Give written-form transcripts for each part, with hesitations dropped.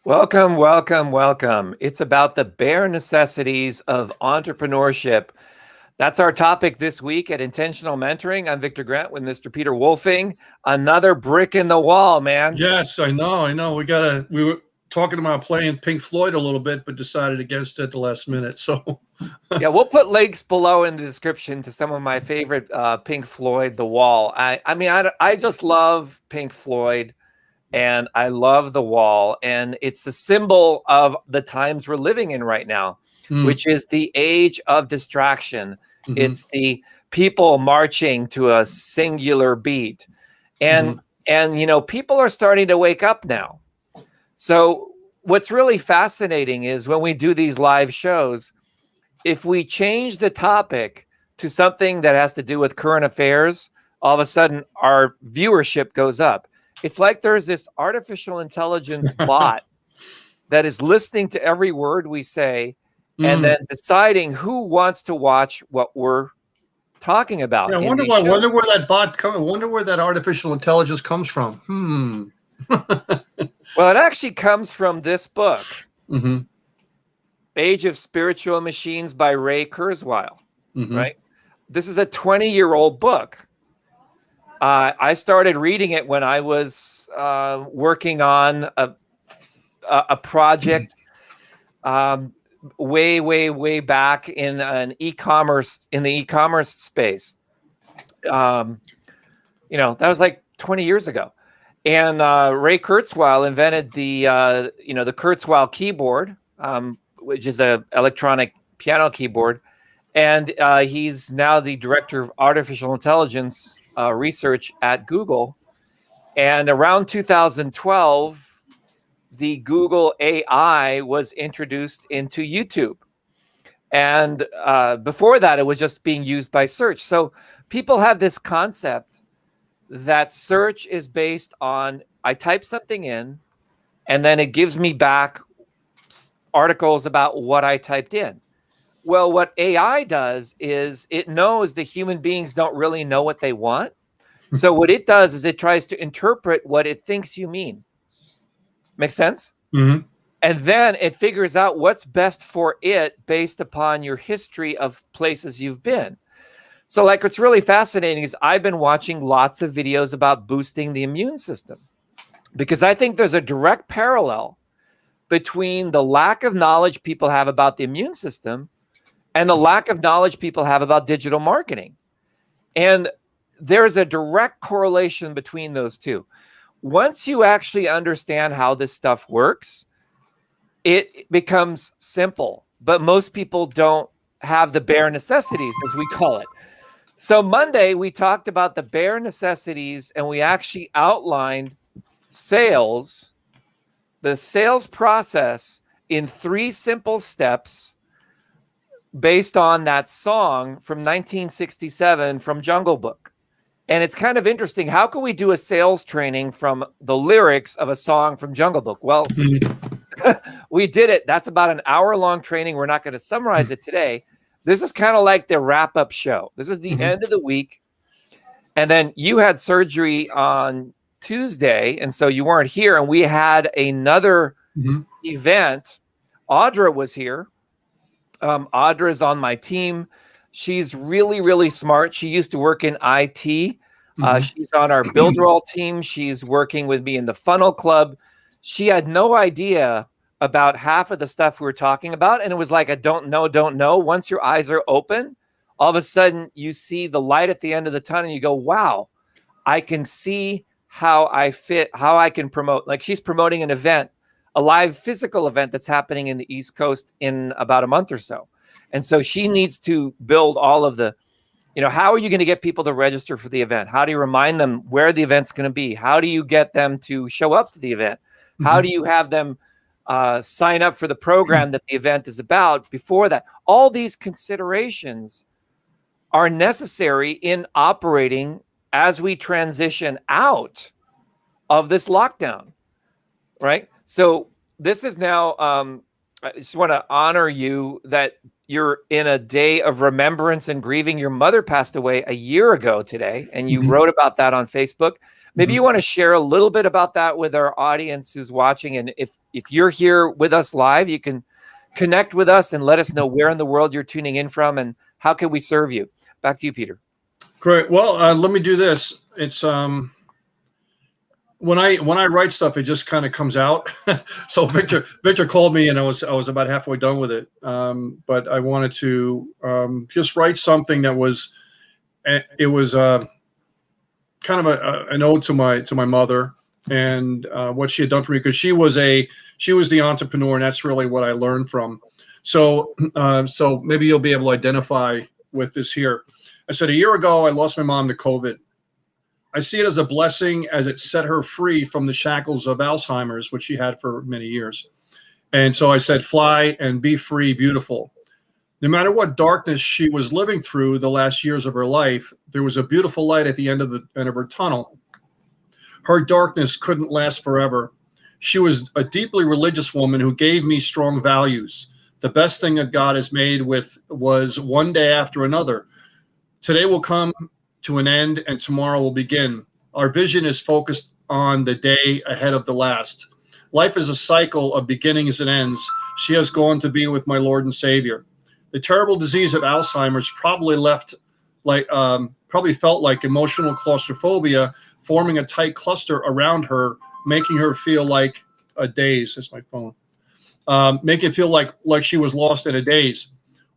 Welcome, welcome, welcome. It's about the bare necessities of entrepreneurship. That's our topic this week at Intentional Mentoring. I'm Victor Grant with Mr. Peter Wolfing. Another brick in the wall, man. Yes, I know. We were talking about playing Pink Floyd a little bit, but decided against it at the last minute. So Yeah, we'll put links below in the description to some of my favorite Pink Floyd, The Wall. I just love Pink Floyd. And I love The Wall, and it's a symbol of the times we're living in right now, which is the age of distraction. It's the people marching to a singular beat. And people are starting to wake up now. So what's really fascinating is when we do these live shows, if we change the topic to something that has to do with current affairs, all of a sudden our viewership goes up. It's like there's this artificial intelligence bot that is listening to every word we say and then deciding who wants to watch what we're talking about. Yeah, I wonder where that bot comes. I wonder where that artificial intelligence comes from. Well, it actually comes from this book, Age of Spiritual Machines by 𝗀𝗿𝗄𝗴𝗴𝗹𝗶, right? This is a 20-year-old book. I started reading it when I was working on a project way back in the e-commerce space. That was like 20 years ago. And 𝗀𝗿𝗄𝗴𝗴𝗹𝗶 invented the 𝗀𝗿𝗄𝗴𝗴𝗹𝗶 keyboard, which is an electronic piano keyboard. And he's now the director of artificial intelligence research at Google. And around 2012, the Google AI was introduced into YouTube. And before that, it was just being used by search. So people have this concept that search is based on, I type something in, and then it gives me back articles about what I typed in. Well, what AI does is it knows that human beings don't really know what they want. So what it does is it tries to interpret what it thinks you mean. Make sense? And then it figures out what's best for it based upon your history of places you've been. So like what's really fascinating is I've been watching lots of videos about boosting the immune system because I think there's a direct parallel between the lack of knowledge people have about the immune system and the lack of knowledge people have about digital marketing. And there's a direct correlation between those two. Once you actually understand how this stuff works, it becomes simple. But most people don't have the bare necessities, as we call it. So Monday, we talked about the bare necessities, and we actually outlined sales, the sales process in 3 simple steps based on that song from 1967 from Jungle Book. And it's kind of interesting. How can we do a sales training from the lyrics of a song from Jungle Book? Well, we did it. That's about an hour-long training. We're not going to summarize it today. This is kind of like the wrap-up show. This is the end of the week. And then you had surgery on Tuesday, and so you weren't here. And we had another event. Audra was here. Audra is on my team. She's really, really smart. She used to work in IT. She's on our Builderall team. She's working with me in the Funnel Club. She had no idea about half of the stuff we were talking about. And it was like a don't know. Once your eyes are open, all of a sudden you see the light at the end of the tunnel and you go, wow, I can see how I fit, how I can promote. Like she's promoting an event, a live physical event that's happening in the East Coast in about a month or so. And so she needs to build all of the, how are you going to get people to register for the event? How do you remind them where the event's going to be? How do you get them to show up to the event? How do you have them sign up for the program that the event is about before that? All these considerations are necessary in operating as we transition out of this lockdown, right? So this is now, I just want to honor you that you're in a day of remembrance and grieving. Your mother passed away a year ago today, and you wrote about that on Facebook. Maybe you want to share a little bit about that with our audience who's watching. And if you're here with us live, you can connect with us and let us know where in the world you're tuning in from and how can we serve you. Back to you, Peter. Great. Well, let me do this. It's when I write stuff, it just kind of comes out. So Victor called me, and I was about halfway done with it. But I wanted to just write something that was kind of an ode to my mother and what she had done for me, because she was the entrepreneur, and that's really what I learned from. So so maybe you'll be able to identify with this here. I said, a year ago, I lost my mom to COVID. I see it as a blessing, as it set her free from the shackles of Alzheimer's, which she had for many years. And so I said, fly and be free, beautiful. No matter what darkness she was living through the last years of her life, there was a beautiful light at the end of her tunnel. Her darkness couldn't last forever. She was a deeply religious woman who gave me strong values. The best thing that God has made was one day after another. Today will come to an end, and tomorrow will begin. Our vision is focused on the day ahead of the last. Life is a cycle of beginnings and ends. She has gone to be with my Lord and Savior. The terrible disease of Alzheimer's probably felt like emotional claustrophobia, forming a tight cluster around her, making her feel like a daze. That's my phone. Make it feel like she was lost in a daze.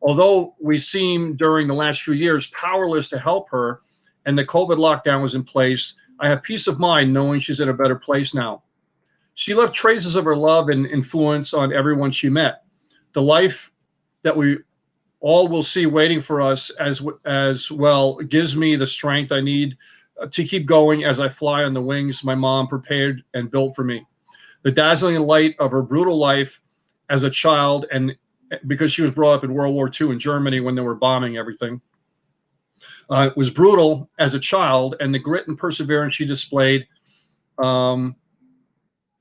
Although we seem during the last few years powerless to help her, and the COVID lockdown was in place, I have peace of mind knowing she's in a better place now. She left traces of her love and influence on everyone she met. The life that we all will see waiting for us as well gives me the strength I need to keep going as I fly on the wings my mom prepared and built for me. The dazzling light of her brutal life as a child, and because she was brought up in World War II in Germany when they were bombing everything, it was brutal as a child, and the grit and perseverance she displayed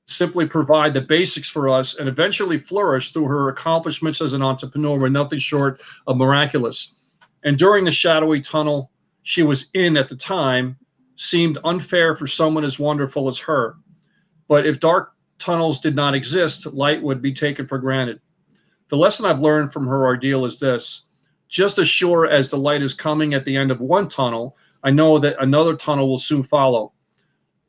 simply provide the basics for us, and eventually flourish through her accomplishments as an entrepreneur were nothing short of miraculous. And during the shadowy tunnel she was in at the time, seemed unfair for someone as wonderful as her. But if dark tunnels did not exist, light would be taken for granted. The lesson I've learned from her ordeal is this: just as sure as the light is coming at the end of one tunnel, I know that another tunnel will soon follow.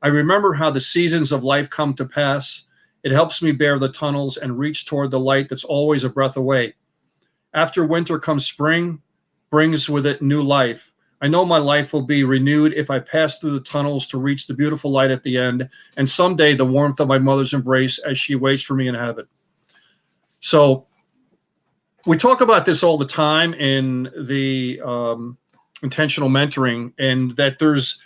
I remember how the seasons of life come to pass. It helps me bear the tunnels and reach toward the light that's always a breath away. After winter comes spring, brings with it new life. I know my life will be renewed if I pass through the tunnels to reach the beautiful light at the end, and someday the warmth of my mother's embrace as she waits for me in heaven. So we talk about this all the time in the intentional mentoring, and that there's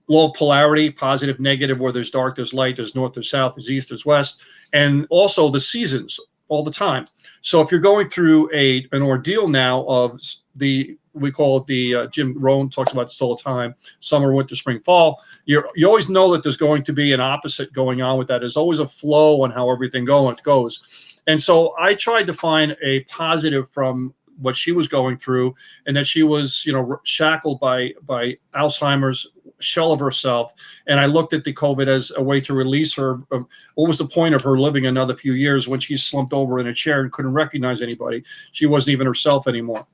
low polarity, positive, negative, where there's dark, there's light, there's north, there's south, there's east, there's west, and also the seasons all the time. So if you're going through an ordeal now of we call it the Jim Rohn talks about this all the time, summer, winter, spring, fall, you always know that there's going to be an opposite going on with that. There's always a flow on how everything goes. And so I tried to find a positive from what she was going through, and that she was, shackled by Alzheimer's, shell of herself. And I looked at the COVID as a way to release her. What was the point of her living another few years when she slumped over in a chair and couldn't recognize anybody? She wasn't even herself anymore.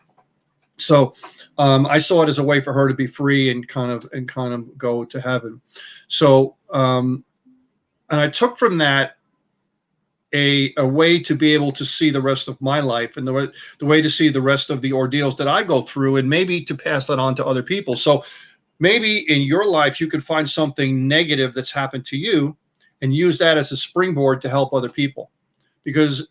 So I saw it as a way for her to be free and kind of go to heaven. So and I took from that a way to be able to see the rest of my life, and the way to see the rest of the ordeals that I go through, and maybe to pass that on to other people. So maybe in your life you could find something negative that's happened to you and use that as a springboard to help other people. Because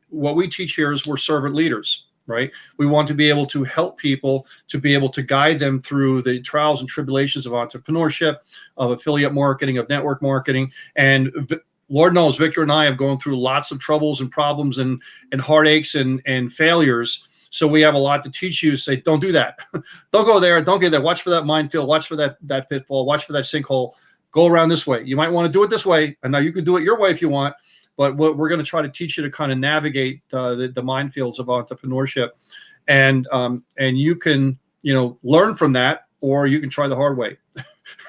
what we teach here is we're servant leaders, right? We want to be able to help people, to be able to guide them through the trials and tribulations of entrepreneurship, of affiliate marketing, of network marketing. And Lord knows Victor and I have gone through lots of troubles and problems and heartaches and failures. So we have a lot to teach you. Say, don't do that. Don't go there. Don't get there. Watch for that minefield. Watch for that pitfall. Watch for that sinkhole. Go around this way. You might want to do it this way. And now you can do it your way if you want. But we're going to try to teach you to kind of navigate the minefields of entrepreneurship. And you can, learn from that, or you can try the hard way.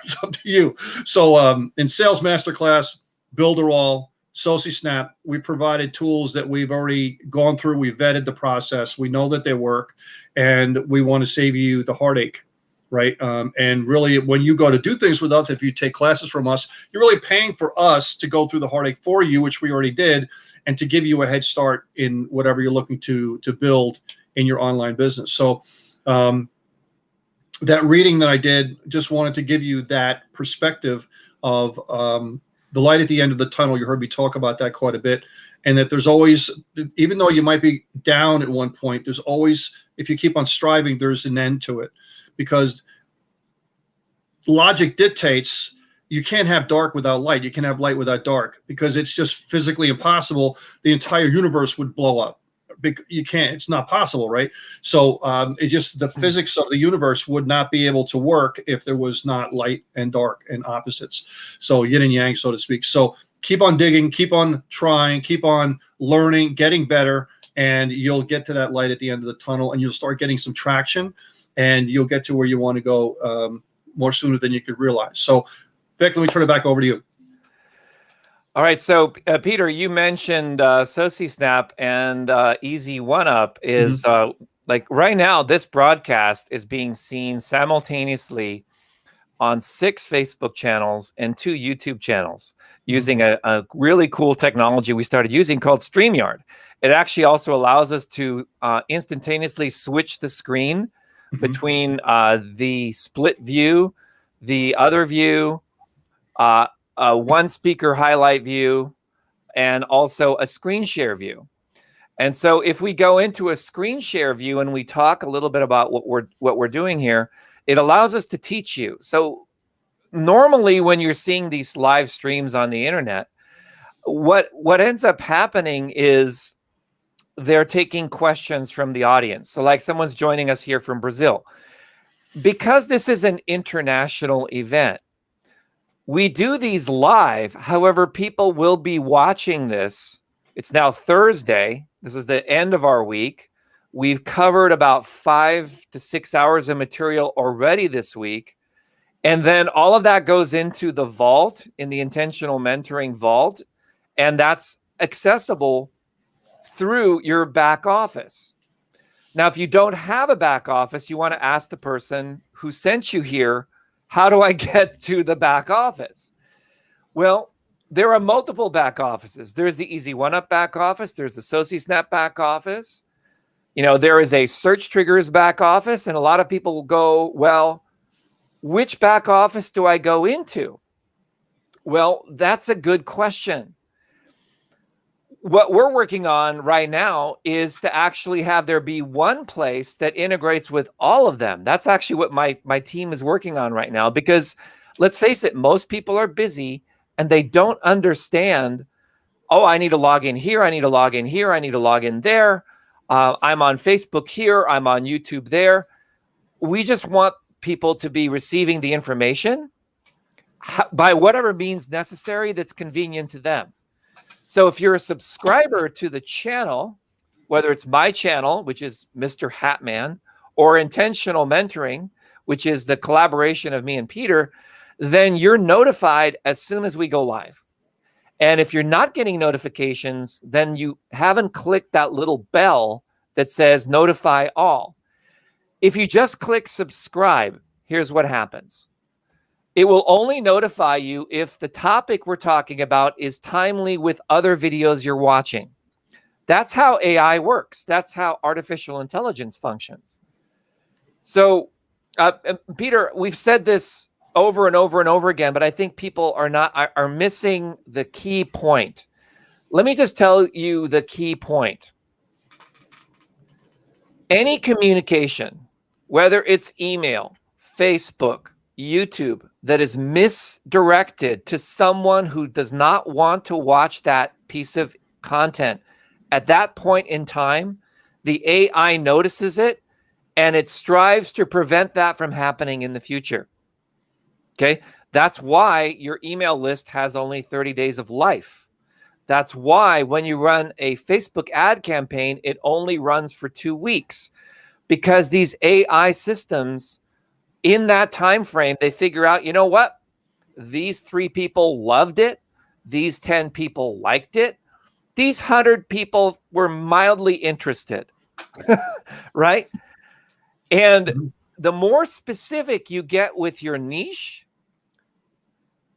It's up to you. So in Sales Masterclass, Builderall, 𝗀𝘁𝗳𝗏, we provided tools that we've already gone through. We vetted the process. We know that they work, and we want to save you the heartache, right? And really, when you go to do things with us, if you take classes from us, you're really paying for us to go through the heartache for you, which we already did, and to give you a head start in whatever you're looking to build in your online business. So that reading that I did, just wanted to give you that perspective of the light at the end of the tunnel. You heard me talk about that quite a bit, and that there's always, even though you might be down at one point, there's always, if you keep on striving, there's an end to it, because logic dictates you can't have dark without light. You can't have light without dark, because it's just physically impossible. The entire universe would blow up. You can't, it's not possible, right? So it just, the physics of the universe would not be able to work if there was not light and dark and opposites. So yin and yang, so to speak. So keep on digging, keep on trying, keep on learning, getting better, and you'll get to that light at the end of the tunnel, and you'll start getting some traction, and you'll get to where you want to go more sooner than you could realize. So Vic, let me turn it back over to you. All right, so Peter, you mentioned 𝗀𝘁𝗳𝗏, and Easy One Up is like right now, this broadcast is being seen simultaneously on 6 Facebook channels and 2 YouTube channels using a really cool technology we started using called Streamyard. It actually also allows us to instantaneously switch the screen between the split view, the other view, one speaker highlight view, and also a screen share view. And so if we go into a screen share view and we talk a little bit about what we're doing here, it allows us to teach you. So normally when you're seeing these live streams on the internet, what ends up happening is they're taking questions from the audience. So like someone's joining us here from Brazil. Because this is an international event, we do these live. However, people will be watching this. It's now Thursday. This is the end of our week. We've covered about 5 to 6 hours of material already this week. And then all of that goes into the vault, in the Intentional Mentoring Vault. And that's accessible through your back office. Now, if you don't have a back office, you want to ask the person who sent you here, how do I get to the back office? Well, there are multiple back offices. There's the Easy One Up back office. There's the 𝗀𝘁𝗧𝗏 back office. You know, there is a Search Triggers back office. And a lot of people will go, well, which back office do I go into? Well, that's a good question. What we're working on right now is to actually have there be one place that integrates with all of them. That's actually what my team is working on right now, because let's face it, most people are busy and they don't understand, oh, I need to log in here. I need to log in here. I need to log in there. I'm on Facebook here. I'm on YouTube there. We just want people to be receiving the information by whatever means necessary that's convenient to them. So if you're a subscriber to the channel, whether it's my channel, which is Mr. Hatman, or Intentional Mentoring, which is the collaboration of me and Peter, then you're notified as soon as we go live. And if you're not getting notifications, then you haven't clicked that little bell that says notify all. If you just click subscribe, here's what happens. It will only notify you if the topic we're talking about is timely with other videos you're watching. That's how AI works. That's how artificial intelligence functions. So, Peter, we've said this over and over and over again, but I think people are missing the key point. Let me just tell you the key point. Any communication, whether it's email, Facebook, YouTube, that is misdirected to someone who does not want to watch that piece of content, at that point in time, the AI notices it and it strives to prevent that from happening in the future. Okay, that's why your email list has only 30 days of life. That's why when you run a Facebook ad campaign, it only runs for 2 weeks, because these AI systems In that time frame, they figure out, you know what? These 3 people loved it. These 10 people liked it. These 100 people were mildly interested, right? And the more specific you get with your niche,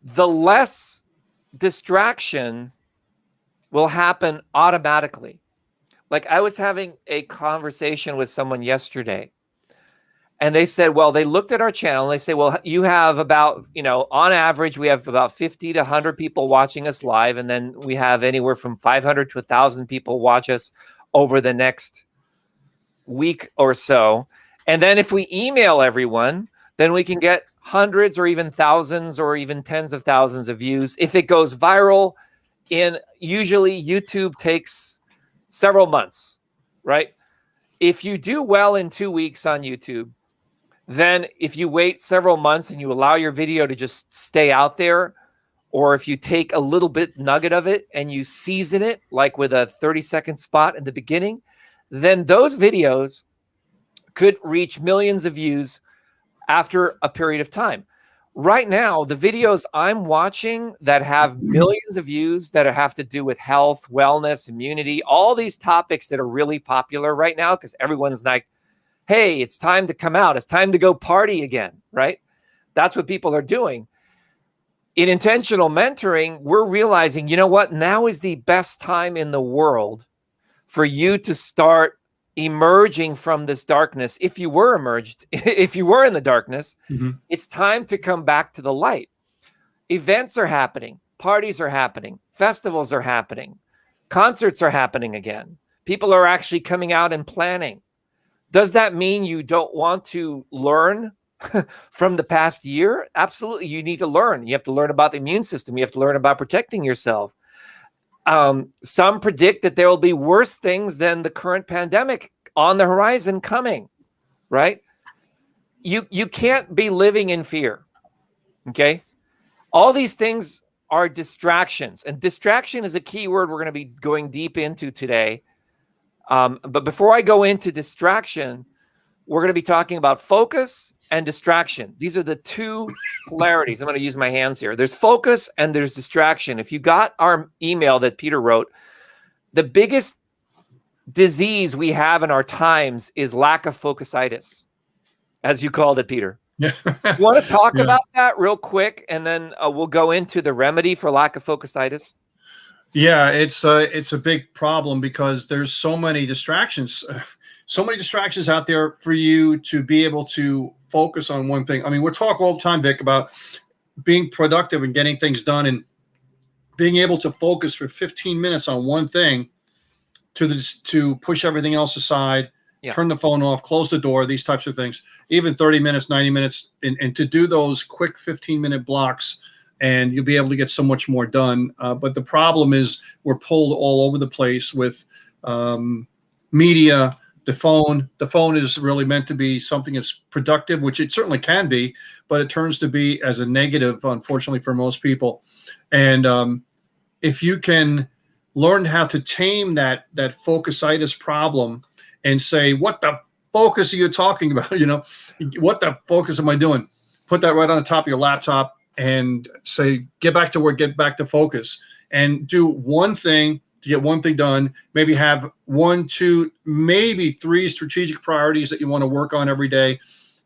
the less distraction will happen automatically. Like I was having a conversation with someone yesterday, and they said, well, they looked at our channel and they say, well, you have about, on average, we have about 50 to 100 people watching us live. And then we have anywhere from 500 to 1,000 people watch us over the next week or so. And then if we email everyone, then we can get hundreds or even thousands or even tens of thousands of views. If it goes viral, usually YouTube takes several months, right? If you do well in 2 weeks on YouTube, then if you wait several months and you allow your video to just stay out there, or if you take a little bit nugget of it and you season it, like with a 30-second spot in the beginning, then those videos could reach millions of views after a period of time. Right now, the videos I'm watching that have millions of views that have to do with health, wellness, immunity, all these topics that are really popular right now, because everyone's like, hey, it's time to come out. It's time to go party again, right? That's what people are doing. In intentional mentoring, we're realizing, you know what? Now is the best time in the world for you to start emerging from this darkness. If you were if you were in the darkness, it's time to come back to the light. Events are happening. Parties are happening. Festivals are happening. Concerts are happening again. People are actually coming out and planning. Does that mean you don't want to learn from the past year? Absolutely. You need to learn. You have to learn about the immune system. You have to learn about protecting yourself. Some predict that there will be worse things than the current pandemic on the horizon coming, right? You can't be living in fear, okay? All these things are distractions, and distraction is a key word we're going to be going deep into today. But before I go into distraction, we're going to be talking about focus and distraction. These are the two polarities. I'm going to use my hands here. There's focus and there's distraction. If you got our email that Peter wrote, the biggest disease we have in our times is Lack-Of-Focus-itis, as you called it, Peter. Yeah. You want to talk about that real quick, and then we'll go into the remedy for Lack-Of-Focus-itis? Yeah, it's a big problem because there's so many distractions out there for you to be able to focus on one thing. I mean, we're talking all the time, Vic, about being productive and getting things done and being able to focus for 15 minutes on one thing to push everything else aside, turn the phone off, close the door, these types of things, even 30 minutes, 90 minutes, and to do those quick 15-minute blocks, and you'll be able to get so much more done. But the problem is we're pulled all over the place with media. The phone is really meant to be something that's productive, which it certainly can be, but it turns to be as a negative, unfortunately, for most people. And if you can learn how to tame that focus-itis problem and say, what the focus are you talking about? You know, what the focus am I doing? Put that right on the top of your laptop and say, get back to work, get back to focus, and do one thing to get one thing done. Maybe have 1, 2, maybe 3 strategic priorities that you want to work on every day,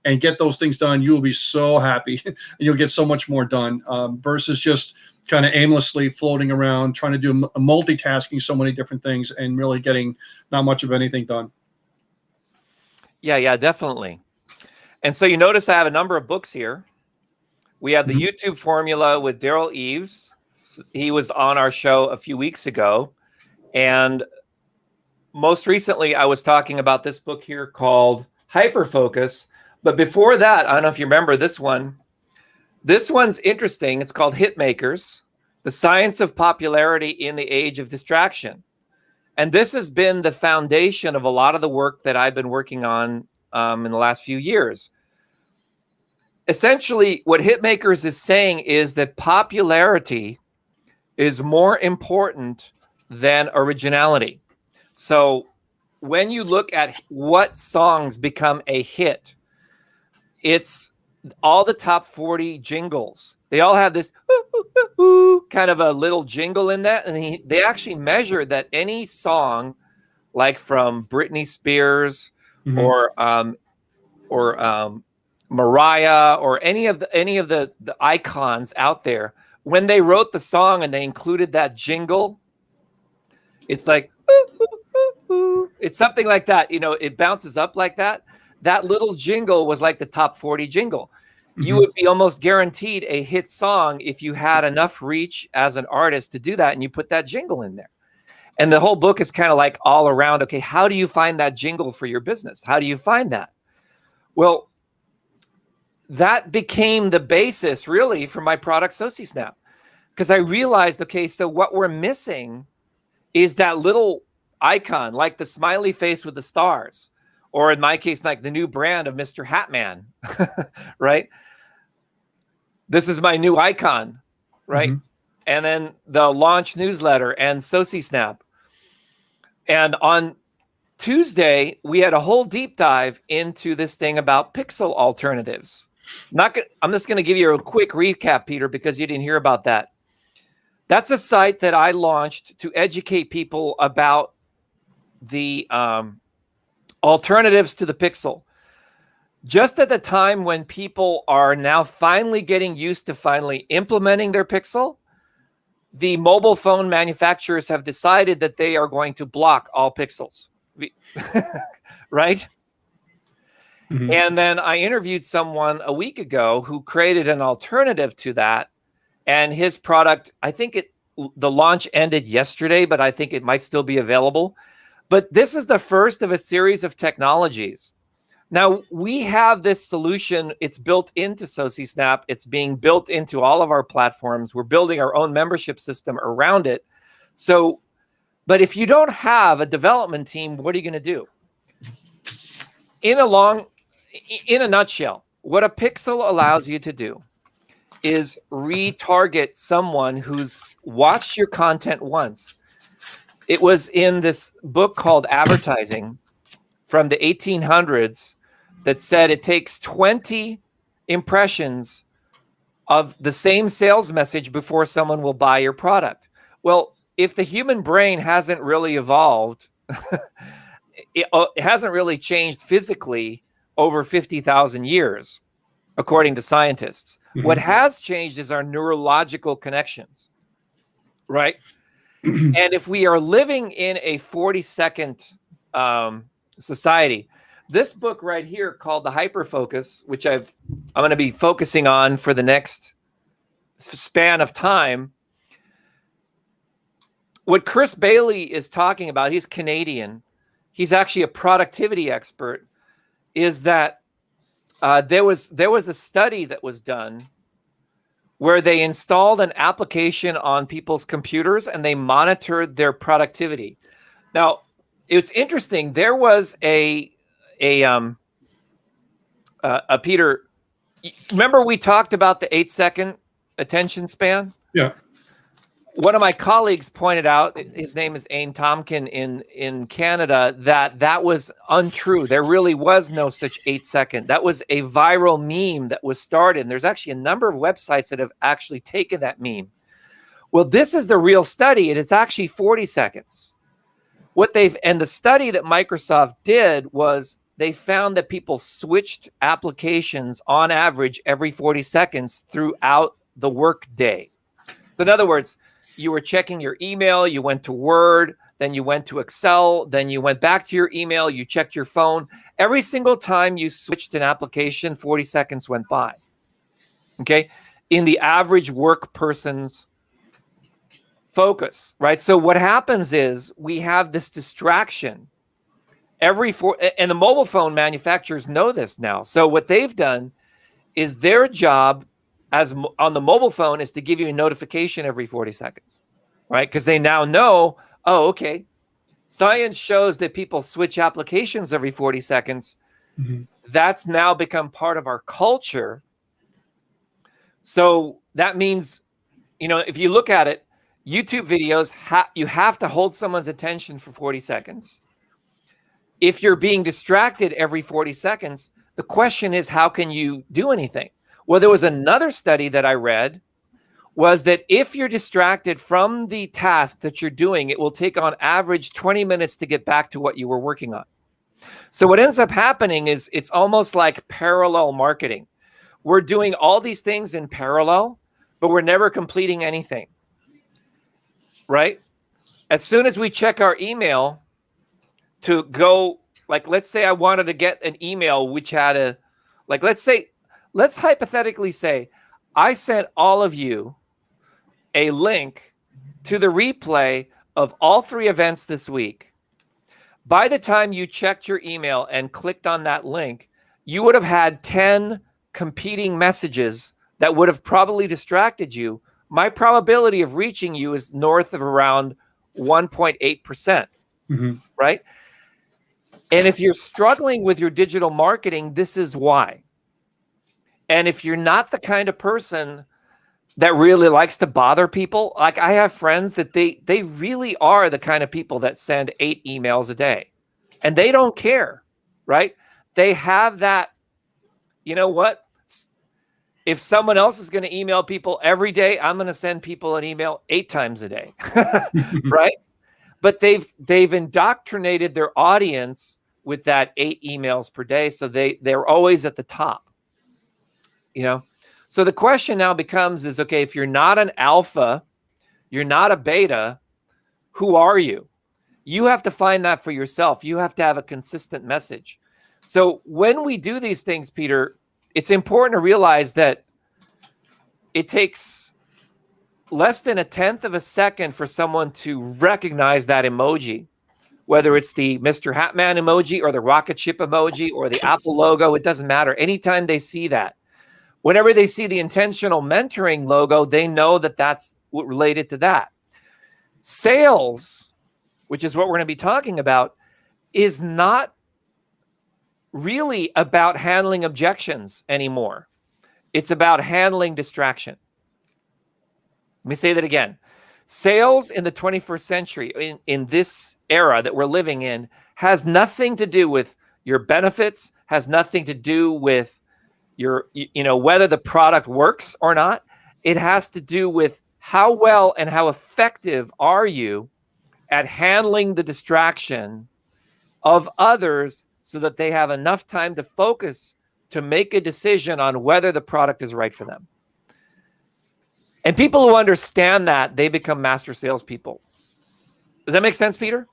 and get those things done. You'll be so happy and you'll get so much more done versus just kind of aimlessly floating around trying to do multitasking so many different things and really getting not much of anything done. Yeah, definitely. And so you notice I have a number of books here. We have the YouTube formula with 𝗀𝗿𝗶𝘁. He was on our show a few weeks ago. And most recently, I was talking about this book here called Hyperfocus. But before that, I don't know if you remember this one. This one's interesting. It's called Hitmakers, The Science of Popularity in the Age of Distraction. And this has been the foundation of a lot of the work that I've been working on in the last few years. Essentially, what Hitmakers is saying is that popularity is more important than originality. So when you look at what songs become a hit, it's all the top 40 jingles, they all have this kind of a little jingle in that. And they actually measure that any song, like from Britney Spears or Mariah or any of the icons out there, when they wrote the song and they included that jingle, it's like, it's something like that. You know, it bounces up like that. That little jingle was like the top 40 jingle. You would be almost guaranteed a hit song if you had enough reach as an artist to do that, and you put that jingle in there. And the whole book is kind of like all around, okay, how do you find that jingle for your business? How do you find that? Well, that became the basis really for my product SociSnap, because I realized, okay, so what we're missing is that little icon, like the smiley face with the stars, or in my case, like the new brand of Mr. Hatman, right? This is my new icon, right? And then the launch newsletter and SociSnap. And on Tuesday, we had a whole deep dive into this thing about pixel alternatives. I'm just going to give you a quick recap, Peter, because you didn't hear about that. That's a site that I launched to educate people about the alternatives to the pixel. Just at the time when people are now finally getting used to finally implementing their pixel, the mobile phone manufacturers have decided that they are going to block all pixels, right? And then I interviewed someone a week ago who created an alternative to that. And his product, I think the launch ended yesterday, but I think it might still be available. But this is the first of a series of technologies. Now, we have this solution. It's built into SociSnap. It's being built into all of our platforms. We're building our own membership system around it. So, but if you don't have a development team, what are you going to do? In a nutshell, what a pixel allows you to do is retarget someone who's watched your content once. It was in this book called Advertising from the 1800s that said it takes 20 impressions of the same sales message before someone will buy your product. Well, if the human brain hasn't really evolved, it hasn't really changed physically over 50,000 years, according to scientists. What has changed is our neurological connections, right? And if we are living in a 40-second society, this book right here called The Hyperfocus, which I'm going to be focusing on for the next span of time. What 𝗀𝗿𝗄𝗏 is talking about, he's Canadian. He's actually a productivity expert. Is that there was a study that was done where they installed an application on people's computers and they monitored their productivity. Now, it's interesting. There was a Peter, remember we talked about the 8-second attention span? Yeah. One of my colleagues pointed out, his name is Aine Tomkin in Canada, that was untrue. There really was no such 8-second. That was a viral meme that was started. And there's actually a number of websites that have actually taken that meme. Well, this is the real study, and it's actually 40 seconds. And the study that Microsoft did was they found that people switched applications on average every 40 seconds throughout the work day. So in other words, you were checking your email, you went to Word, then you went to Excel, then you went back to your email, you checked your phone. Every single time you switched an application, 40 seconds went by. Okay? In the average work person's focus, right? So what happens is we have this distraction and the mobile phone manufacturers know this now. So what they've done is their job on the mobile phone is to give you a notification every 40 seconds, right? Because they now know, oh, okay, science shows that people switch applications every 40 seconds. That's now become part of our culture. So that means, if you look at it, YouTube videos, you have to hold someone's attention for 40 seconds. If you're being distracted every 40 seconds, The question is, how can you do anything? Well, there was another study that I read was that if you're distracted from the task that you're doing, it will take on average 20 minutes to get back to what you were working on. So what ends up happening is it's almost like parallel marketing. We're doing all these things in parallel, but we're never completing anything, right? As soon as we check our email to go, like, let's say I wanted to get an email which had a, like, let's hypothetically say I sent all of you a link to the replay of all 3 events this week. By the time you checked your email and clicked on that link, you would have had 10 competing messages that would have probably distracted you. My probability of reaching you is north of around 1.8%, right? And if you're struggling with your digital marketing, this is why. And if you're not the kind of person that really likes to bother people, like I have friends that they really are the kind of people that send 8 emails a day and they don't care, right? They have that, you know what? If someone else is going to email people every day, I'm going to send people an email 8 times a day, right? But they've indoctrinated their audience with that 8 emails per day. So they're always at the top, you know? So the question now becomes is, okay, if you're not an alpha, you're not a beta, who are you? You have to find that for yourself. You have to have a consistent message. So when we do these things, Peter, it's important to realize that it takes less than 1/10 of a second for someone to recognize that emoji, whether it's the Mr. Hatman emoji or the rocket ship emoji or the Apple logo, it doesn't matter. Anytime they see that, whenever they see the intentional mentoring logo, they know that that's related to that. Sales, which is what we're going to be talking about, is not really about handling objections anymore. It's about handling distraction. Let me say that again. Sales in the 21st century, in this era that we're living in, has nothing to do with your benefits, has nothing to do with your, you know, whether the product works or not. It has to do with how well and how effective are you at handling the distraction of others so that they have enough time to focus to make a decision on whether the product is right for them. And people who understand that, they become master salespeople. Does that make sense, Peter?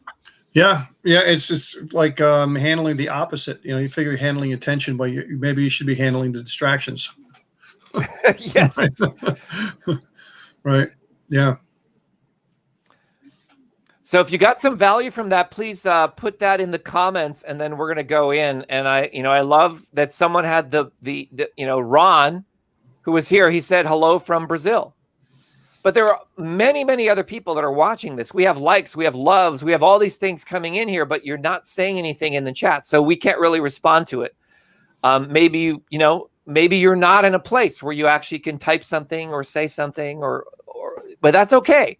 Yeah, it's just like handling the opposite. You know, you figure you're handling attention, but maybe you should be handling the distractions. Yes. Right. Yeah. So if you got some value from that, please put that in the comments, and then we're going to go in. And I love that someone had the Ron, who was here. He said hello from Brazil. But there are many, many other people that are watching this. We have likes, we have loves, we have all these things coming in here, but you're not saying anything in the chat, so we can't really respond to it. Maybe maybe you're not in a place where you actually can type something or say something, but that's okay.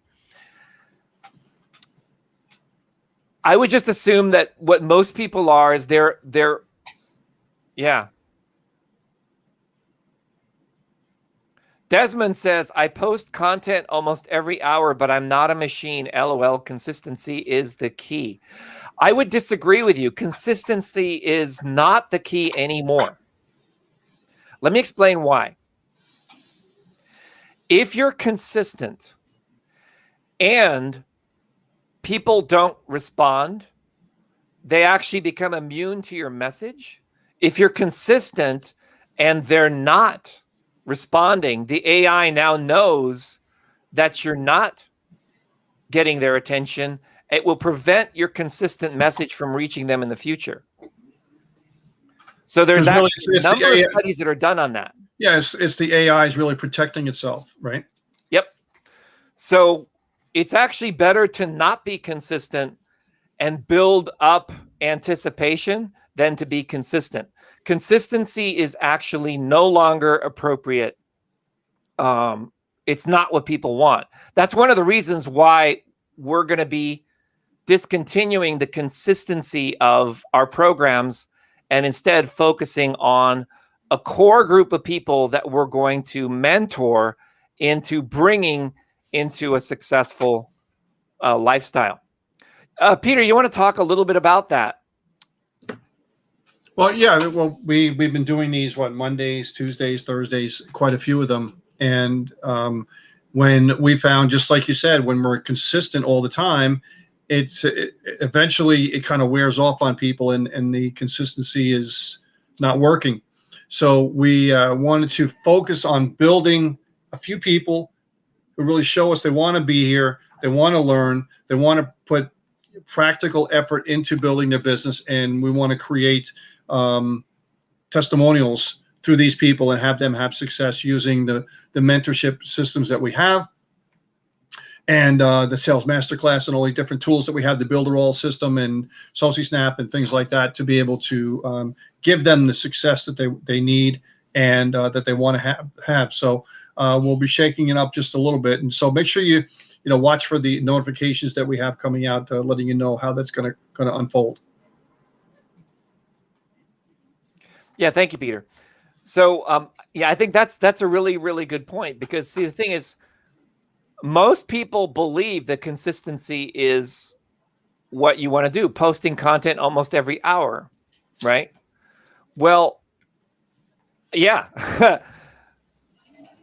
I would just assume that what most people are is yeah. Desmond says, I post content almost every hour, but I'm not a machine. LOL. Consistency is the key. I would disagree with you. Consistency is not the key anymore. Let me explain why. If you're consistent and people don't respond, they actually become immune to your message. If you're consistent and they're not responding, the AI now knows that you're not getting their attention. It will prevent your consistent message from reaching them in the future. So there's actually a number of studies that are done on that. Yeah, it's the AI is really protecting itself, right? Yep. So it's actually better to not be consistent and build up anticipation than to be consistent. Consistency is actually no longer appropriate. It's not what people want. That's one of the reasons why we're going to be discontinuing the consistency of our programs and instead focusing on a core group of people that we're going to mentor into bringing into a successful lifestyle. Peter, you want to talk a little bit about that? Well, yeah. Well, we've been doing these Mondays, Tuesdays, Thursdays, quite a few of them, and when we found, just like you said, when we're consistent all the time, eventually it kind of wears off on people, and the consistency is not working. So we wanted to focus on building a few people who really show us they want to be here, they want to learn, they want to put practical effort into building their business, and we want to create testimonials through these people and have them have success using the mentorship systems that we have, and the sales masterclass and all the different tools that we have, the Builder-All system and SociSnap and things like that, to be able to give them the success that they need and that they want to have. So we'll be shaking it up just a little bit, and so make sure you watch for the notifications that we have coming out, letting you know how that's going to unfold. Yeah, thank you, Peter. So yeah, I think that's a really, really good point, because see, the thing is, most people believe that consistency is what you want to do, posting content almost every hour, right? Well, yeah,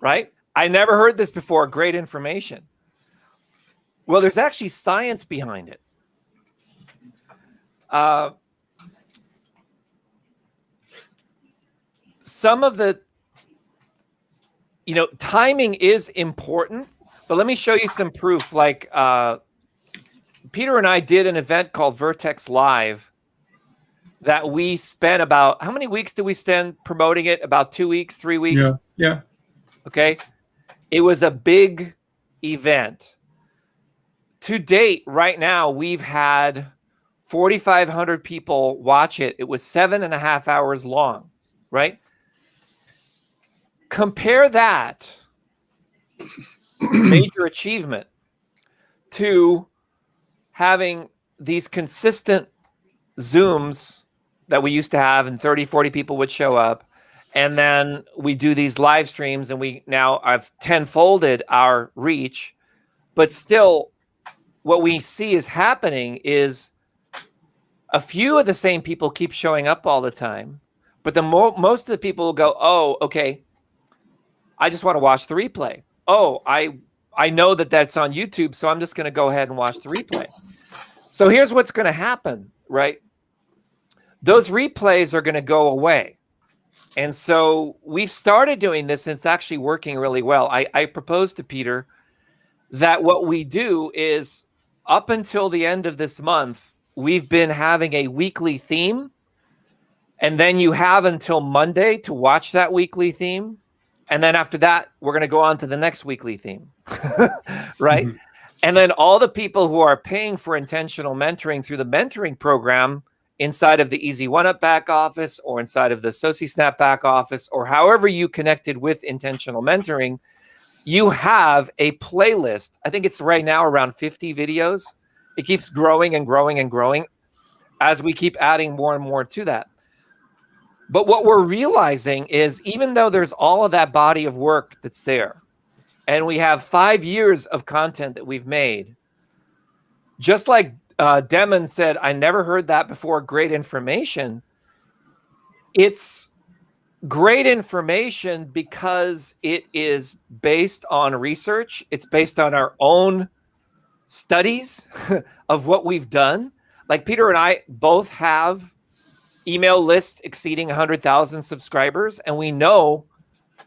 right? I never heard this before. Great information. Well, there's actually science behind it. Some of the, timing is important, but let me show you some proof. Like Peter and I did an event called Vertex Live that we spent about, how many weeks did we spend promoting it? About 2 weeks, 3 weeks? Yeah. Okay. It was a big event. To date, right now, we've had 4,500 people watch it. It was 7.5 hours long, right? Compare that major achievement to having these consistent Zooms that we used to have, and 30, 40 people would show up. And then we do these live streams, and we now have tenfolded our reach. But still, what we see is happening is a few of the same people keep showing up all the time. But most of the people will go, oh, okay, I just want to watch the replay. Oh, I know that that's on YouTube, so I'm just going to go ahead and watch the replay. So here's what's going to happen, right? Those replays are going to go away. And so we've started doing this, and it's actually working really well. I proposed to Peter that what we do is, up until the end of this month, we've been having a weekly theme. And then you have until Monday to watch that weekly theme. And then after that, we're going to go on to the next weekly theme, right? Mm-hmm. And then all the people who are paying for intentional mentoring through the mentoring program inside of the Easy One-Up back office, or inside of the SociSnap back office, or however you connected with intentional mentoring, you have a playlist. I think it's right now around 50 videos. It keeps growing and growing and growing as we keep adding more and more to that. But what we're realizing is, even though there's all of that body of work that's there, and we have 5 years of content that we've made, just like Demon said, I never heard that before, great information. It's great information because it is based on research. It's based on our own studies of what we've done. Like Peter and I both have email lists exceeding 100,000 subscribers, and we know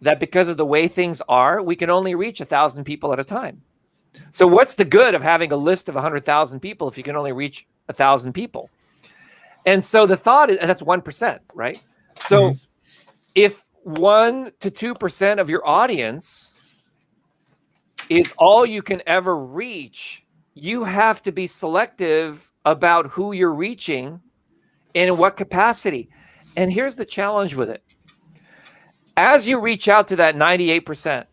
that because of the way things are, we can only reach 1,000 people at a time. So what's the good of having a list of 100,000 people if you can only reach 1,000 people? And so the thought is, and that's 1%, right? So if 1 to 2% of your audience is all you can ever reach, you have to be selective about who you're reaching and in what capacity. And here's the challenge with it. As you reach out to that 98%,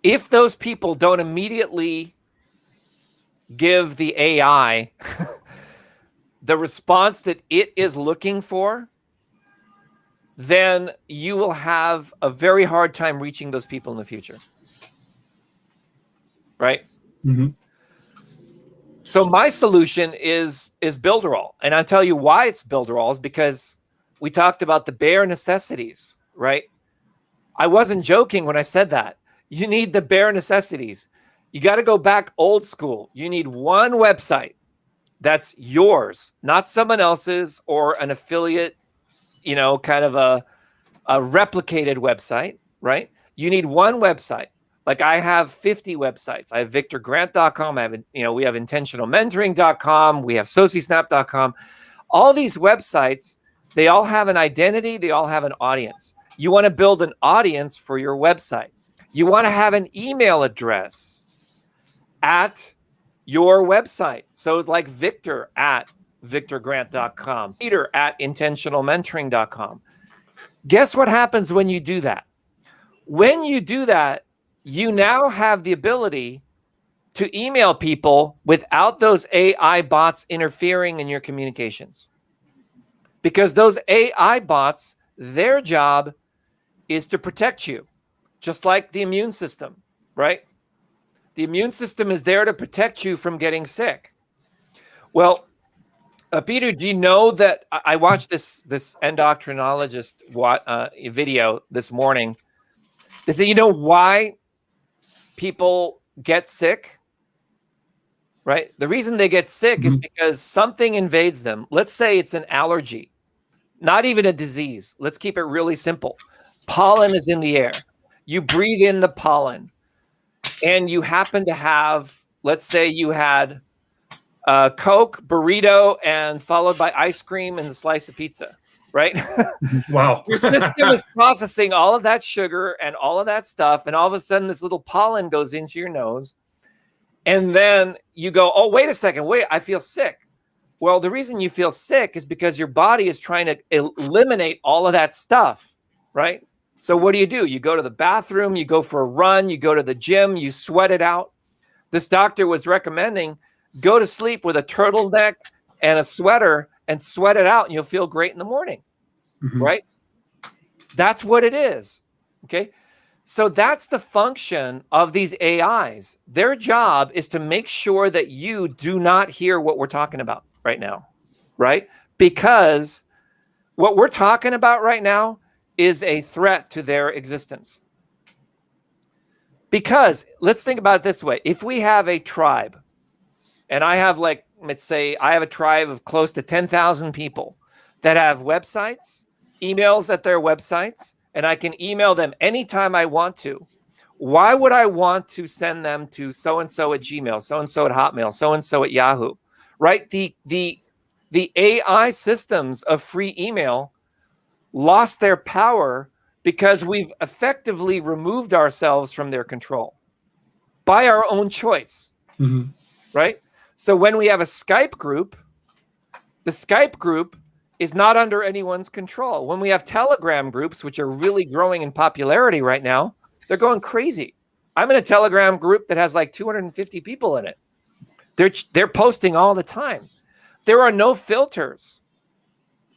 if those people don't immediately give the AI the response that it is looking for, then you will have a very hard time reaching those people in the future. Right? Mm-hmm. So my solution is 𝗀𝗿𝗏. And I'll tell you why it's 𝗀𝗿𝗏 is because we talked about the bare necessities, right? I wasn't joking when I said that. You need the bare necessities. You got to go back old school. You need one website that's yours, not someone else's or an affiliate, you know, kind of a replicated website, right? You need one website. Like I have 50 websites. I have VictorGrant.com. I have, you know, we have intentionalmentoring.com. We have SociSnap.com. All these websites, they all have an identity. They all have an audience. You want to build an audience for your website. You want to have an email address at your website. So it's like Victor at VictorGrant.com, Peter at intentionalmentoring.com. Guess what happens when you do that? When you do that, you now have the ability to email people without those AI bots interfering in your communications. Because those AI bots, their job is to protect you, just like the immune system, right? The immune system is there to protect you from getting sick. Well, Peter, do you know that I watched this endocrinologist video this morning? They say, you know why people get sick? Right? The reason they get sick is because something invades them. Let's say it's an allergy, not even a disease. Let's keep it really simple. Pollen is in the air. You breathe in the pollen and you happen to have, let's say you had Coke, burrito, and followed by ice cream and a slice of pizza, right? Wow. Your system is processing all of that sugar and all of that stuff. And all of a sudden this little pollen goes into your nose. And then you go, oh, wait a second. Wait, I feel sick. Well, the reason you feel sick is because your body is trying to eliminate all of that stuff, right? So what do? You go to the bathroom, you go for a run, you go to the gym, you sweat it out. This doctor was recommending go to sleep with a turtleneck and a sweater and sweat it out and you'll feel great in the morning, right? That's what it is, okay? So that's the function of these AIs. Their job is to make sure that you do not hear what we're talking about right now, right? Because what we're talking about right now is a threat to their existence. Because let's think about it this way. If we have a tribe, and I have like, let's say I have a tribe of close to 10,000 people that have websites, emails at their websites, and I can email them anytime I want to. Why would I want to send them to so-and-so at Gmail, so-and-so at Hotmail, so-and-so at Yahoo, right? The AI systems of free email lost their power because we've effectively removed ourselves from their control by our own choice, right? So when we have a Skype group, the Skype group is not under anyone's control. When we have Telegram groups, which are really growing in popularity right now, they're going crazy. I'm in a Telegram group that has like 250 people in it. They're posting all the time. There are no filters,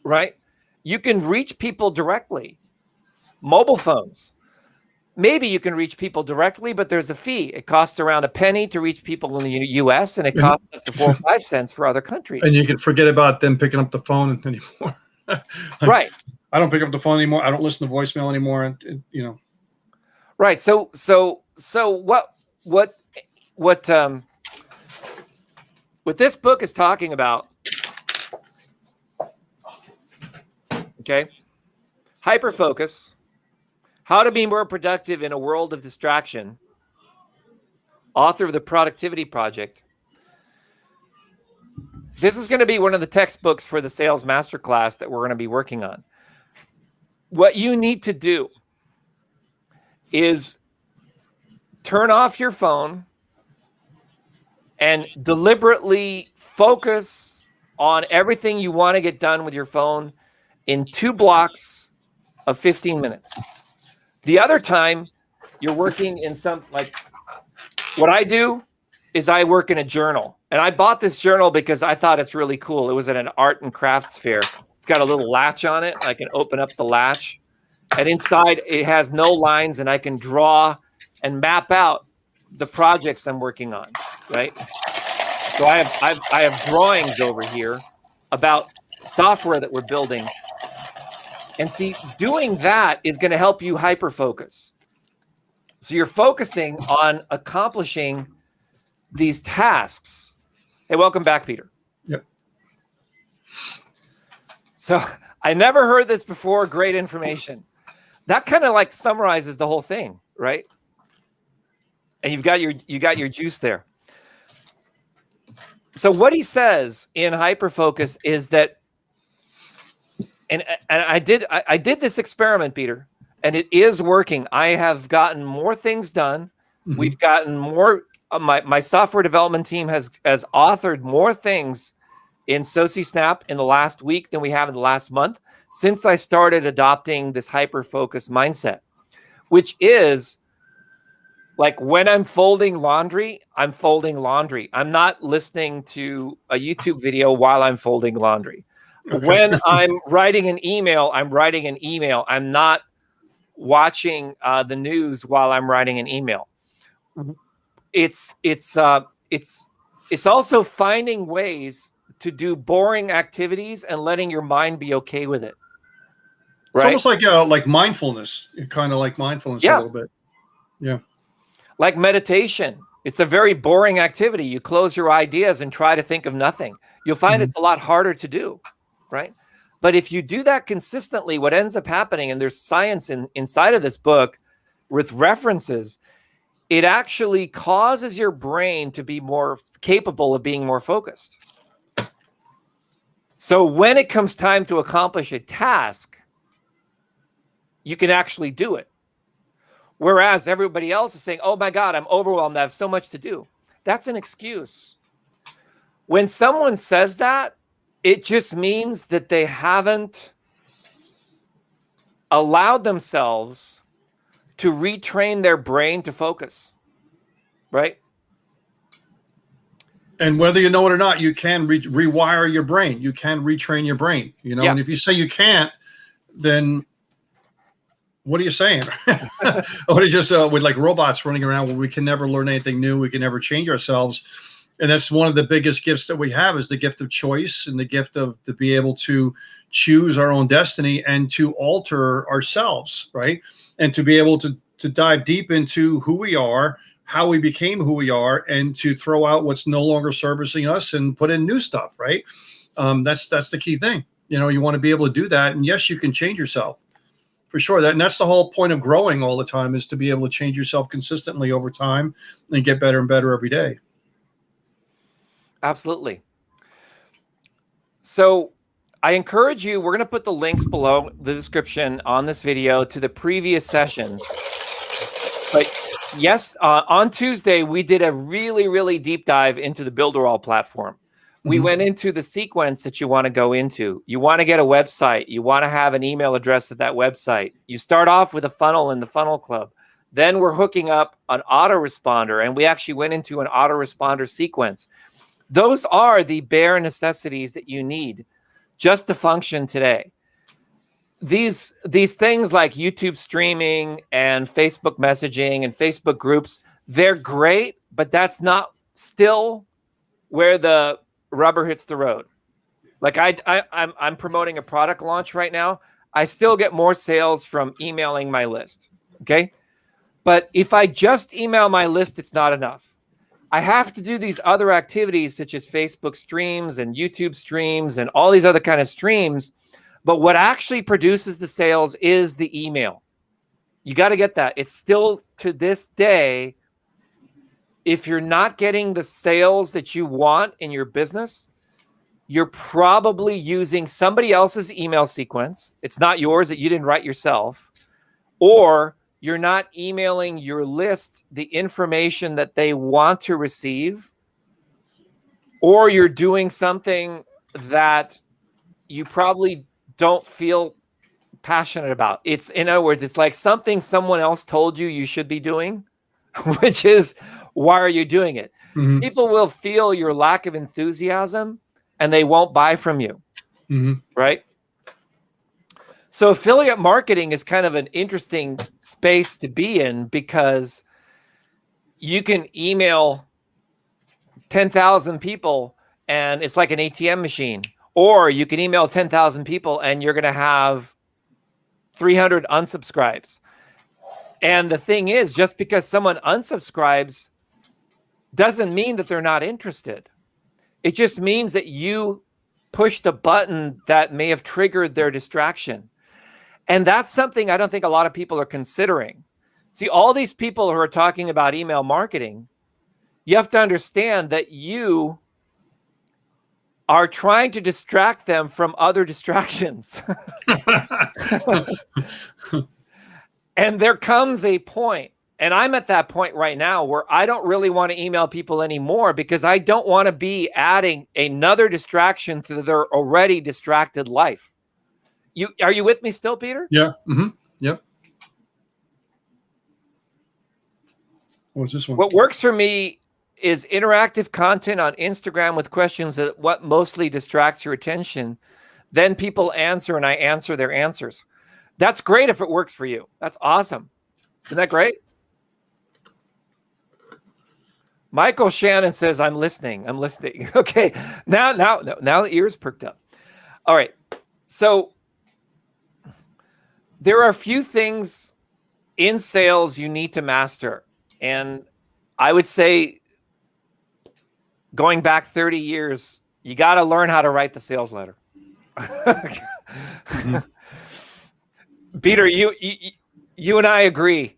right? You can reach people directly. Mobile phones. Maybe you can reach people directly, but there's a fee. It costs around a penny to reach people in the US, and it costs up to 4 or 5 cents for other countries. And you can forget about them picking up the phone anymore. Right. I don't pick up the phone anymore. I don't listen to voicemail anymore. And you know. Right. So what this book is talking about, okay? Hyperfocus. How to be more productive in a world of distraction. Author of the Productivity Project. This is going to be one of the textbooks for the Sales Masterclass that we're going to be working on. What you need to do is turn off your phone and deliberately focus on everything you want to get done with your phone in 2 blocks of 15 minutes. The other time you're working in some, like what I do is I work in a journal. And I bought this journal because I thought it's really cool. It was at an art and crafts fair. It's got a little latch on it. I can open up the latch. And inside it has no lines, and I can draw and map out the projects I'm working on, right? So I have drawings over here about software that we're building. And see, doing that is going to help you hyperfocus. So you're focusing on accomplishing these tasks. Hey, welcome back, Peter. Yep. So I never heard this before. Great information. That kind of like summarizes the whole thing, right? And you got your juice there. So what he says in Hyperfocus is that, and I did this experiment, Peter, and it is working. I have gotten more things done. Mm-hmm. We've gotten more. My software development team has authored more things in 𝗀𝗍�snap in the last week than we have in the last month since I started adopting this hyper-focus mindset, which is like when I'm folding laundry, I'm folding laundry. I'm not listening to a YouTube video while I'm folding laundry. Okay. When I'm writing an email, I'm writing an email. I'm not watching the news while I'm writing an email. It's also finding ways to do boring activities and letting your mind be okay with it. Right? It's almost like mindfulness, kind of like mindfulness a little bit. Yeah. Like meditation. It's a very boring activity. You close your ideas and try to think of nothing. You'll find it's a lot harder to do, right? But if you do that consistently, what ends up happening, and there's science inside of this book with references, it actually causes your brain to be more capable of being more focused. So when it comes time to accomplish a task, you can actually do it. Whereas everybody else is saying, oh my God, I'm overwhelmed. I have so much to do. That's an excuse. When someone says that, it just means that they haven't allowed themselves to retrain their brain to focus, right? And whether you know it or not, you can rewire your brain. You can retrain your brain, you know? Yeah. And if you say you can't, then what are you saying? What are you just with like robots running around where we can never learn anything new? We can never change ourselves. And that's one of the biggest gifts that we have, is the gift of choice and the gift of to be able to choose our own destiny and to alter ourselves, right? And to be able to dive deep into who we are, how we became who we are, and to throw out what's no longer servicing us and put in new stuff, right? That's the key thing. You know, you want to be able to do that. And yes, you can change yourself for sure. And that's the whole point of growing all the time, is to be able to change yourself consistently over time and get better and better every day. Absolutely. So I encourage you, we're going to put the links below the description on this video to the previous sessions. But yes, on Tuesday, we did a really, really deep dive into the Builderall platform. We went into the sequence that you want to go into. You want to get a website. You want to have an email address at that website. You start off with a funnel in the Funnel Club. Then we're hooking up an autoresponder, and we actually went into an autoresponder sequence. Those are the bare necessities that you need just to function today. These things like YouTube streaming and Facebook messaging and Facebook groups, they're great, but that's not still where the rubber hits the road. Like I'm promoting a product launch right now. I still get more sales from emailing my list, okay? But if I just email my list, it's not enough. I have to do these other activities such as Facebook streams and YouTube streams and all these other kind of streams. But what actually produces the sales is the email. You got to get that. It's still, to this day, if you're not getting the sales that you want in your business, you're probably using somebody else's email sequence. It's not yours, that you didn't write yourself. Or you're not emailing your list the information that they want to receive, or you're doing something that you probably don't feel passionate about. It's, in other words, it's like something someone else told you you should be doing, which is, why are you doing it? Mhm. People will feel your lack of enthusiasm and they won't buy from you, right? So affiliate marketing is kind of an interesting space to be in because you can email 10,000 people and it's like an ATM machine, or you can email 10,000 people and you're going to have 300 unsubscribes. And the thing is, just because someone unsubscribes doesn't mean that they're not interested. It just means that you pushed a button that may have triggered their distraction. And that's something I don't think a lot of people are considering. See, all these people who are talking about email marketing, you have to understand that you are trying to distract them from other distractions. And there comes a point, and I'm at that point right now where I don't really want to email people anymore because I don't want to be adding another distraction to their already distracted life. Are you with me still, Peter? Yeah. Yep. What's this one? What works for me is interactive content on Instagram with questions that what mostly distracts your attention. Then people answer and I answer their answers. That's great if it works for you. That's awesome. Isn't that great? Michael Shannon says, I'm listening. I'm listening. Okay. Now the ears perked up. All right. So there are a few things in sales you need to master. And I would say going back 30 years, you got to learn how to write the sales letter. Peter, you and I agree.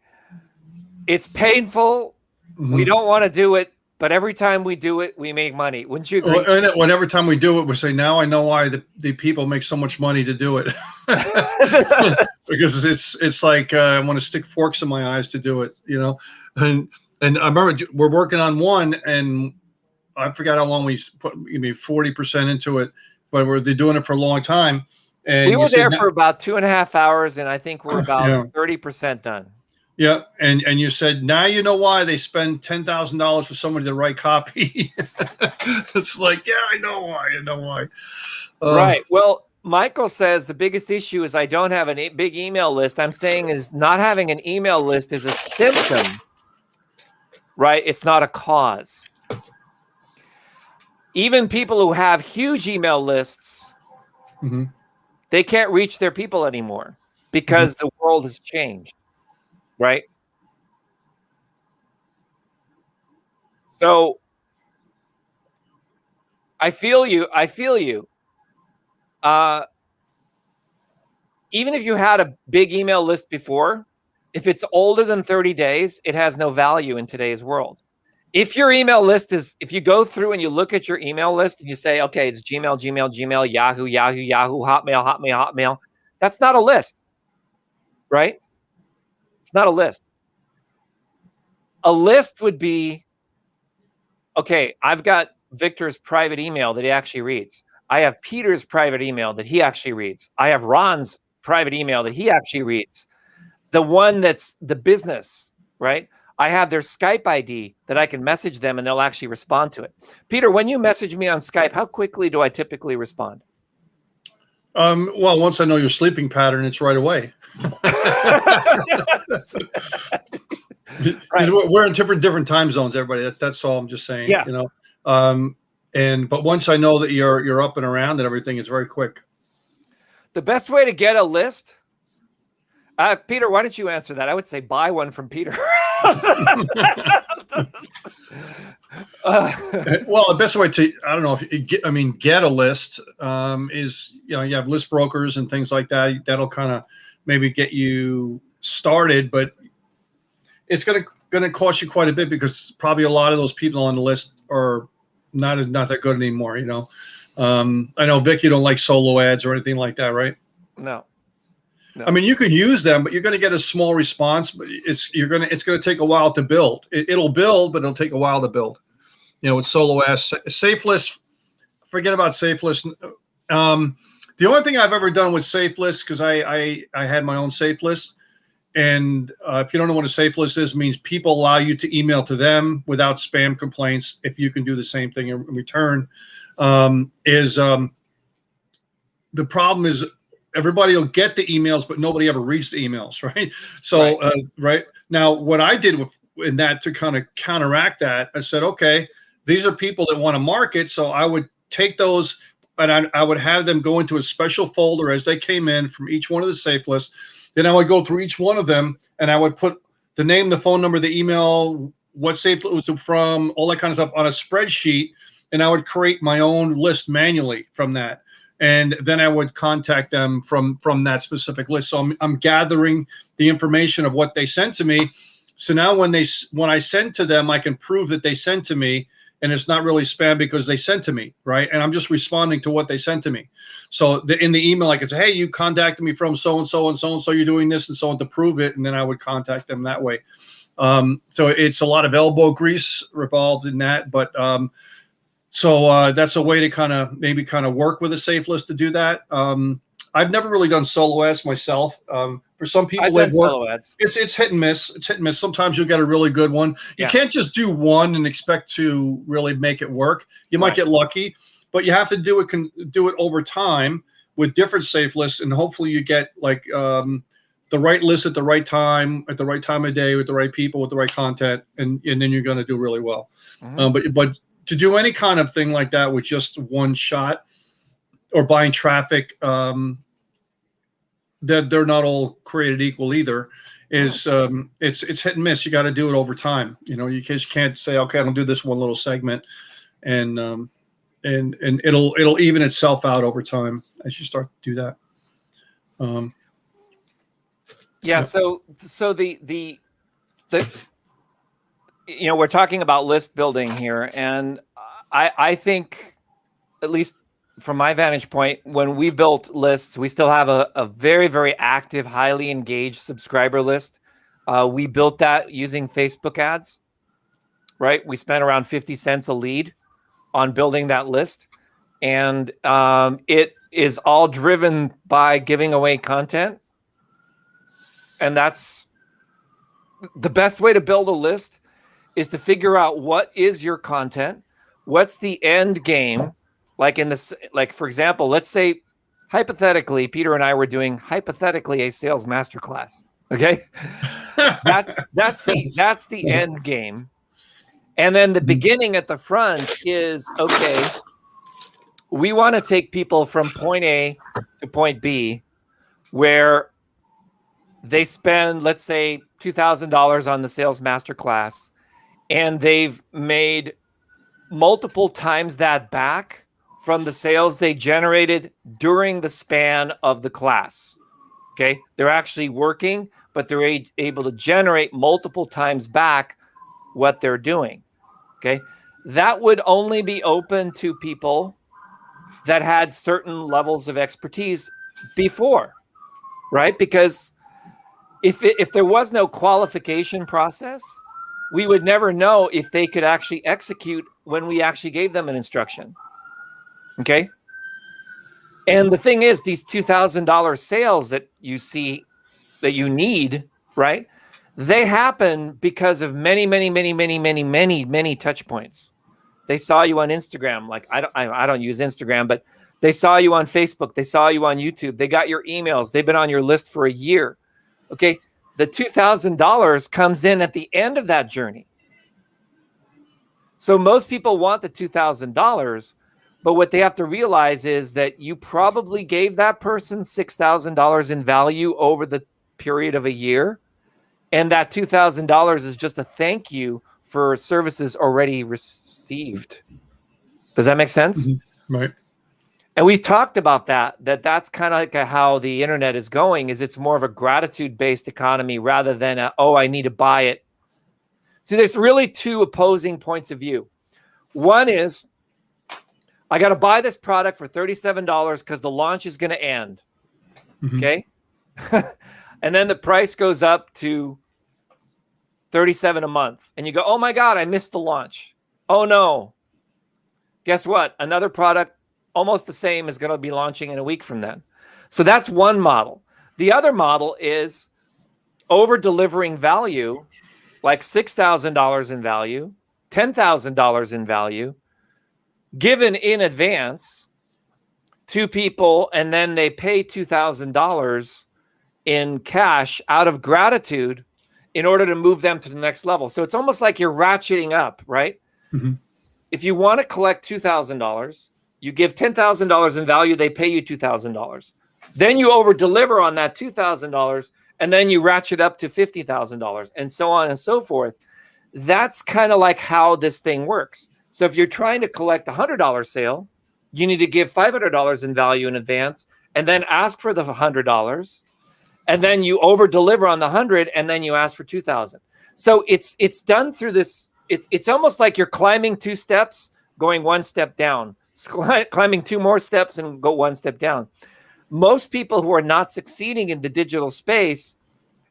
It's painful. We don't want to do it, but every time we do it, we make money. Wouldn't you agree? When every time we do it, we say, now I know why the people make so much money to do it. Because it's like I want to stick forks in my eyes to do it, you know. And I remember we're working on one, and I forgot how long we put, maybe 40% into it, but they're doing it for a long time. And we were there for about 2.5 hours, and I think we're about 30% done. Yeah, and you said, now you know why they spend $10,000 for somebody to write copy. It's like, yeah, I know why. Right. Well, Michael says the biggest issue is I don't have a big email list. I'm saying is not having an email list is a symptom, right? It's not a cause. Even people who have huge email lists, they can't reach their people anymore because the world has changed, right? So I feel you. Even if you had a big email list before, if it's older than 30 days, it has no value in today's world. If your email list is, if you go through and you look at your email list and you say, okay, it's Gmail, Yahoo, Hotmail, that's not a list, right? It's not a list. A list would be, okay, I've got Victor's private email that he actually reads. I have Peter's private email that he actually reads. I have Ron's private email that he actually reads. The one that's the business, right? I have their Skype ID that I can message them and they'll actually respond to it. Peter, when you message me on Skype, how quickly do I typically respond? Well, once I know your sleeping pattern, it's right away. Right. We're in different time zones, everybody. That's all I'm just saying. Yeah. You know. But once I know that you're up and around and everything, it's very quick. The best way to get a list, Peter, why don't you answer that? I would say buy one from Peter. Well, the best way to, I don't know if you get a list is, you know, you have list brokers and things like that. That'll kind of maybe get you started, but it's going to cost you quite a bit because probably a lot of those people on the list are not that good anymore. You know, I know Vic, you don't like solo ads or anything like that, right? No. I mean, you can use them, but you're going to get a small response. But it's going to take a while to build. It'll build, but it'll take a while to build. You know, with solo ads, safe list. Forget about safe list. The only thing I've ever done with safe list, because I had my own safe list, And if you don't know what a safe list is, it means people allow you to email to them without spam complaints. If you can do the same thing in return, the problem is everybody will get the emails, but nobody ever reads the emails, right? So, right now, what I did in that to kind of counteract that, I said, okay, these are people that want to market, so I would take those and I would have them go into a special folder as they came in from each one of the safe lists. Then I would go through each one of them and I would put the name, the phone number, the email, what safe it was from, all that kind of stuff on a spreadsheet. And I would create my own list manually from that. And then I would contact them from that specific list. So I'm gathering the information of what they sent to me. So now when I send to them, I can prove that they sent to me, and it's not really spam because they sent to me, right? And I'm just responding to what they sent to me. So in the email, I could say, hey, you contacted me from so-and-so and so-and-so, you're doing this and so on to prove it. And then I would contact them that way. So it's a lot of elbow grease involved in that. But so that's a way to maybe work with a safe list to do that. I've never really done solo ads myself. For some people, I've done solo ads. It's hit and miss. It's hit and miss. Sometimes you'll get a really good one. You can't just do one and expect to really make it work. You might get lucky, but you have to do it over time with different safe lists, and hopefully you get like the right list at the right time of day with the right people with the right content, and then you're going to do really well. But to do any kind of thing like that with just one shot or buying traffic, that they're not all created equal either. It's hit and miss. You got to do it over time. You just can't say, okay, I'm gonna do this one little segment, and it'll even itself out over time as you start to do that. So the we're talking about list building here, and I think, at least from my vantage point, when we built lists, we still have a very, very active, highly engaged subscriber list. We built that using Facebook ads, right? We spent around 50 cents a lead on building that list. And it is all driven by giving away content. And that's the best way to build a list, is to figure out what is your content, what's the end game. Like for example, let's say hypothetically, Peter and I were doing hypothetically a sales masterclass. Okay, that's the end game, and then the beginning at the front is, okay, we want to take people from point A to point B, where they spend, let's say, $2,000 on the sales masterclass, and they've made multiple times that back from the sales they generated during the span of the class. Okay, they're actually working, but they're able to generate multiple times back what they're doing. Okay, that would only be open to people that had certain levels of expertise before, right? Because if there was no qualification process, we would never know if they could actually execute when we actually gave them an instruction. Okay. And the thing is, these $2,000 sales that you see that you need, right? They happen because of many touch points. They saw you on Instagram. Like I don't use Instagram, but they saw you on Facebook. They saw you on YouTube. They got your emails. They've been on your list for a year. Okay. The $2,000 comes in at the end of that journey. So most people want the $2,000, but what they have to realize is that you probably gave that person $6,000 in value over the period of a year. And that $2,000 is just a thank you for services already received. Does that make sense? Mm-hmm. Right. And we've talked about that's kind of like how the internet is going, is it's more of a gratitude-based economy rather than I need to buy it. See, there's really two opposing points of view. One is, I got to buy this product for $37 because the launch is going to end. Mm-hmm. Okay. And then the price goes up to $37 a month. And you go, oh my God, I missed the launch. Oh no. Guess what? Another product almost the same is going to be launching in a week from then. So that's one model. The other model is, over delivering value, like $6,000 in value, $10,000 in value, given in advance to people, and then they pay $2,000 in cash out of gratitude in order to move them to the next level. So it's almost like you're ratcheting up, right? Mm-hmm. If you want to collect $2,000, you give $10,000 in value, they pay you $2,000. Then you over deliver on that $2,000, and then you ratchet up to $50,000, and so on and so forth. That's kind of like how this thing works. So if you're trying to collect a $100 sale, you need to give $500 in value in advance, and then ask for the $100, and then you over deliver on the 100, and then you ask for 2,000. So it's done through this. It's almost like you're climbing 2 steps, going 1 step down, climbing 2 more steps and go 1 step down. Most people who are not succeeding in the digital space,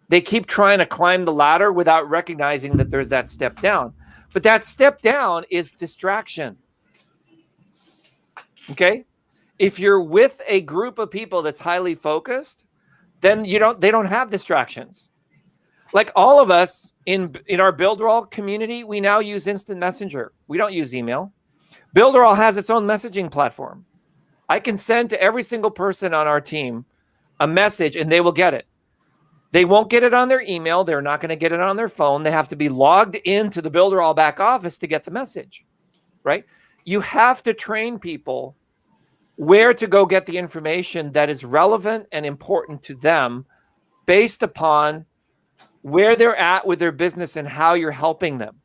they keep trying to climb the ladder without recognizing that there's that step down. But that step down is distraction. Okay? If you're with a group of people that's highly focused, then they don't have distractions. Like all of us in our Builderall community, we now use instant messenger. We don't use email. Builderall has its own messaging platform. I can send to every single person on our team a message, and they will get it. They won't get it on their email. They're not going to get it on their phone. They have to be logged into the Builderall back office to get the message, right? You have to train people where to go get the information that is relevant and important to them based upon where they're at with their business and how you're helping them.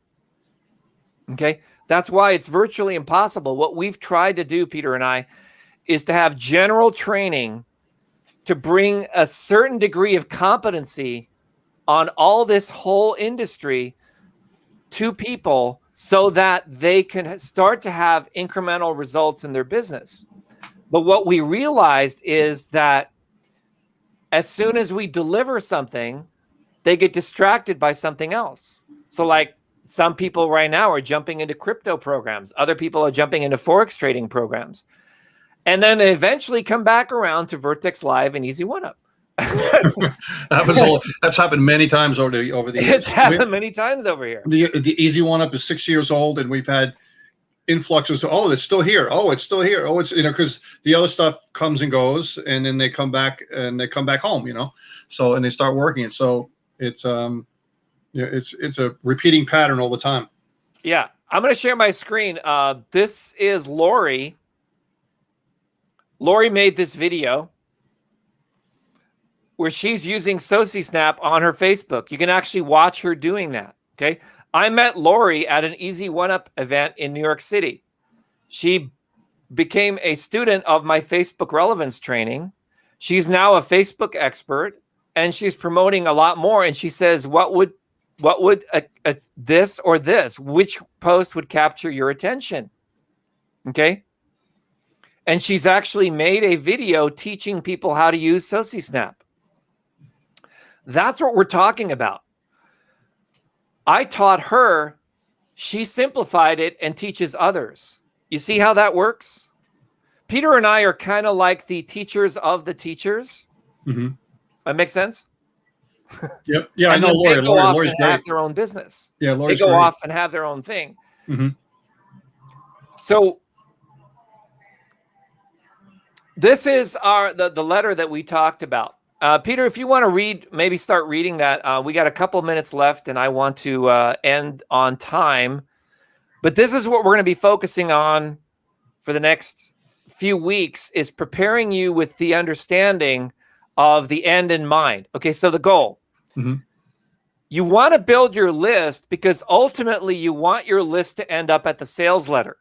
Okay? That's why it's virtually impossible. What we've tried to do, Peter and I, is to have general training to bring a certain degree of competency on all this whole industry to people so that they can start to have incremental results in their business. But what we realized is that as soon as we deliver something, they get distracted by something else. So like some people right now are jumping into crypto programs. Other people are jumping into Forex trading programs. And then they eventually come back around to Vertex Live and Easy One-Up. That's happened many times over the years. It's happened many times over here. The Easy One-Up is 6 years old, and we've had influxes of, oh, it's still here. Oh, it's still here. Oh, it's, because the other stuff comes and goes, and then they come back home, so, and they start working it. So it's it's a repeating pattern all the time. Yeah. I'm going to share my screen. This is Lori. Lori made this video where she's using SociSnap on her Facebook. You can actually watch her doing that. Okay. I met Lori at an Easy One-Up event in New York City. She became a student of my Facebook relevance training. She's now a Facebook expert, and she's promoting a lot more. And she says, what would this or this, which post would capture your attention? Okay. And she's actually made a video teaching people how to use SociSnap. That's what we're talking about. I taught her, she simplified it and teaches others. You see how that works? Peter and I are kind of like the teachers of the teachers. Mm-hmm. That makes sense? Yep. Yeah, I know Lori. Lori's great. Have their own business. Yeah, Lori's They go great. off and have their own thing. Mm-hmm. So this is the letter that we talked about. Peter, if you want to read, maybe start reading that. We got a couple minutes left, and I want to end on time. But this is what we're going to be focusing on for the next few weeks, is preparing you with the understanding of the end in mind. Okay, so the goal. Mm-hmm. You want to build your list because ultimately you want your list to end up at the sales letter.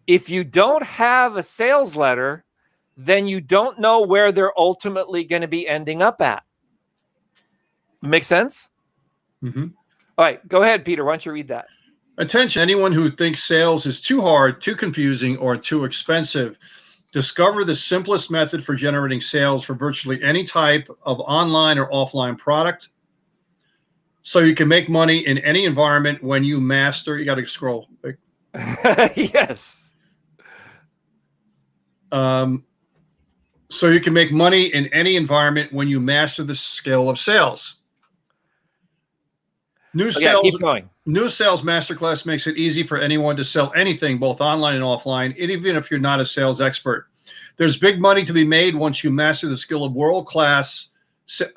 If you don't have a sales letter, then you don't know where they're ultimately going to be ending up at. Make sense? Mm-hmm. All right, go ahead, Peter. Why don't you read that? Attention, anyone who thinks sales is too hard, too confusing, or too expensive. Discover the simplest method for generating sales for virtually any type of online or offline product, so you can make money in any environment when you master. You got to scroll. Yes. So you can make money in any environment when you master the skill of sales. New Yeah, sales. keep going. New Sales Masterclass makes it easy for anyone to sell anything, both online and offline, even if you're not a sales expert. There's big money to be made once you master the skill of world-class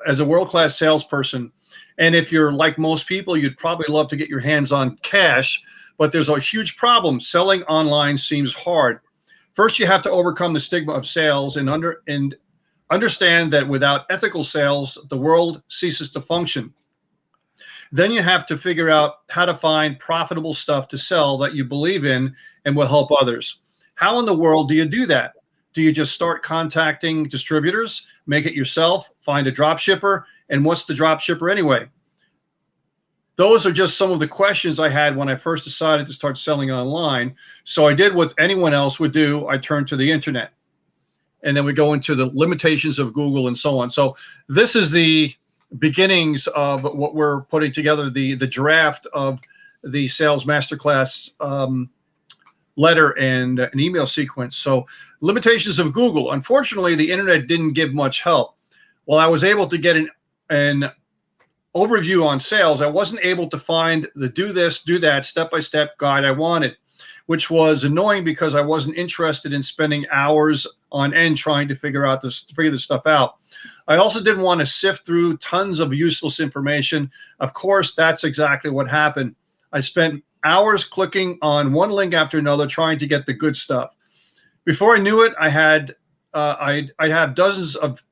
as a world-class salesperson. And if you're like most people, you'd probably love to get your hands on cash, but there's a huge problem. Selling online seems hard. First, you have to overcome the stigma of sales and understand that without ethical sales, the world ceases to function. Then you have to figure out how to find profitable stuff to sell that you believe in and will help others. How in the world do you do that? Do you just start contacting distributors, make it yourself, find a drop shipper? And what's the drop shipper anyway? Those are just some of the questions I had when I first decided to start selling online. So I did what anyone else would do. I turned to the internet. And then we go into the limitations of Google and so on. So this is the beginnings of what we're putting together, the draft of the Sales Masterclass letter and an email sequence. So limitations of Google. Unfortunately, the internet didn't give much help. While I was able to get an overview on sales, I wasn't able to find the do this, do that, step-by-step guide I wanted, which was annoying because I wasn't interested in spending hours on end trying to figure this stuff out. I also didn't want to sift through tons of useless information. Of course, that's exactly what happened. I spent hours clicking on one link after another trying to get the good stuff. Before I knew it, I'd have dozens of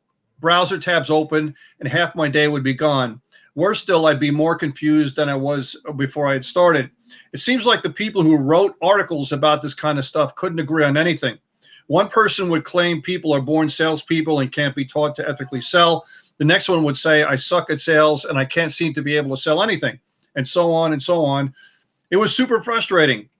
browser tabs open and half my day would be gone. Worse still, I'd be more confused than I was before I had started. It seems like the people who wrote articles about this kind of stuff couldn't agree on anything. One person would claim people are born salespeople and can't be taught to ethically sell. The next one would say, I suck at sales and I can't seem to be able to sell anything, and so on and so on. It was super frustrating.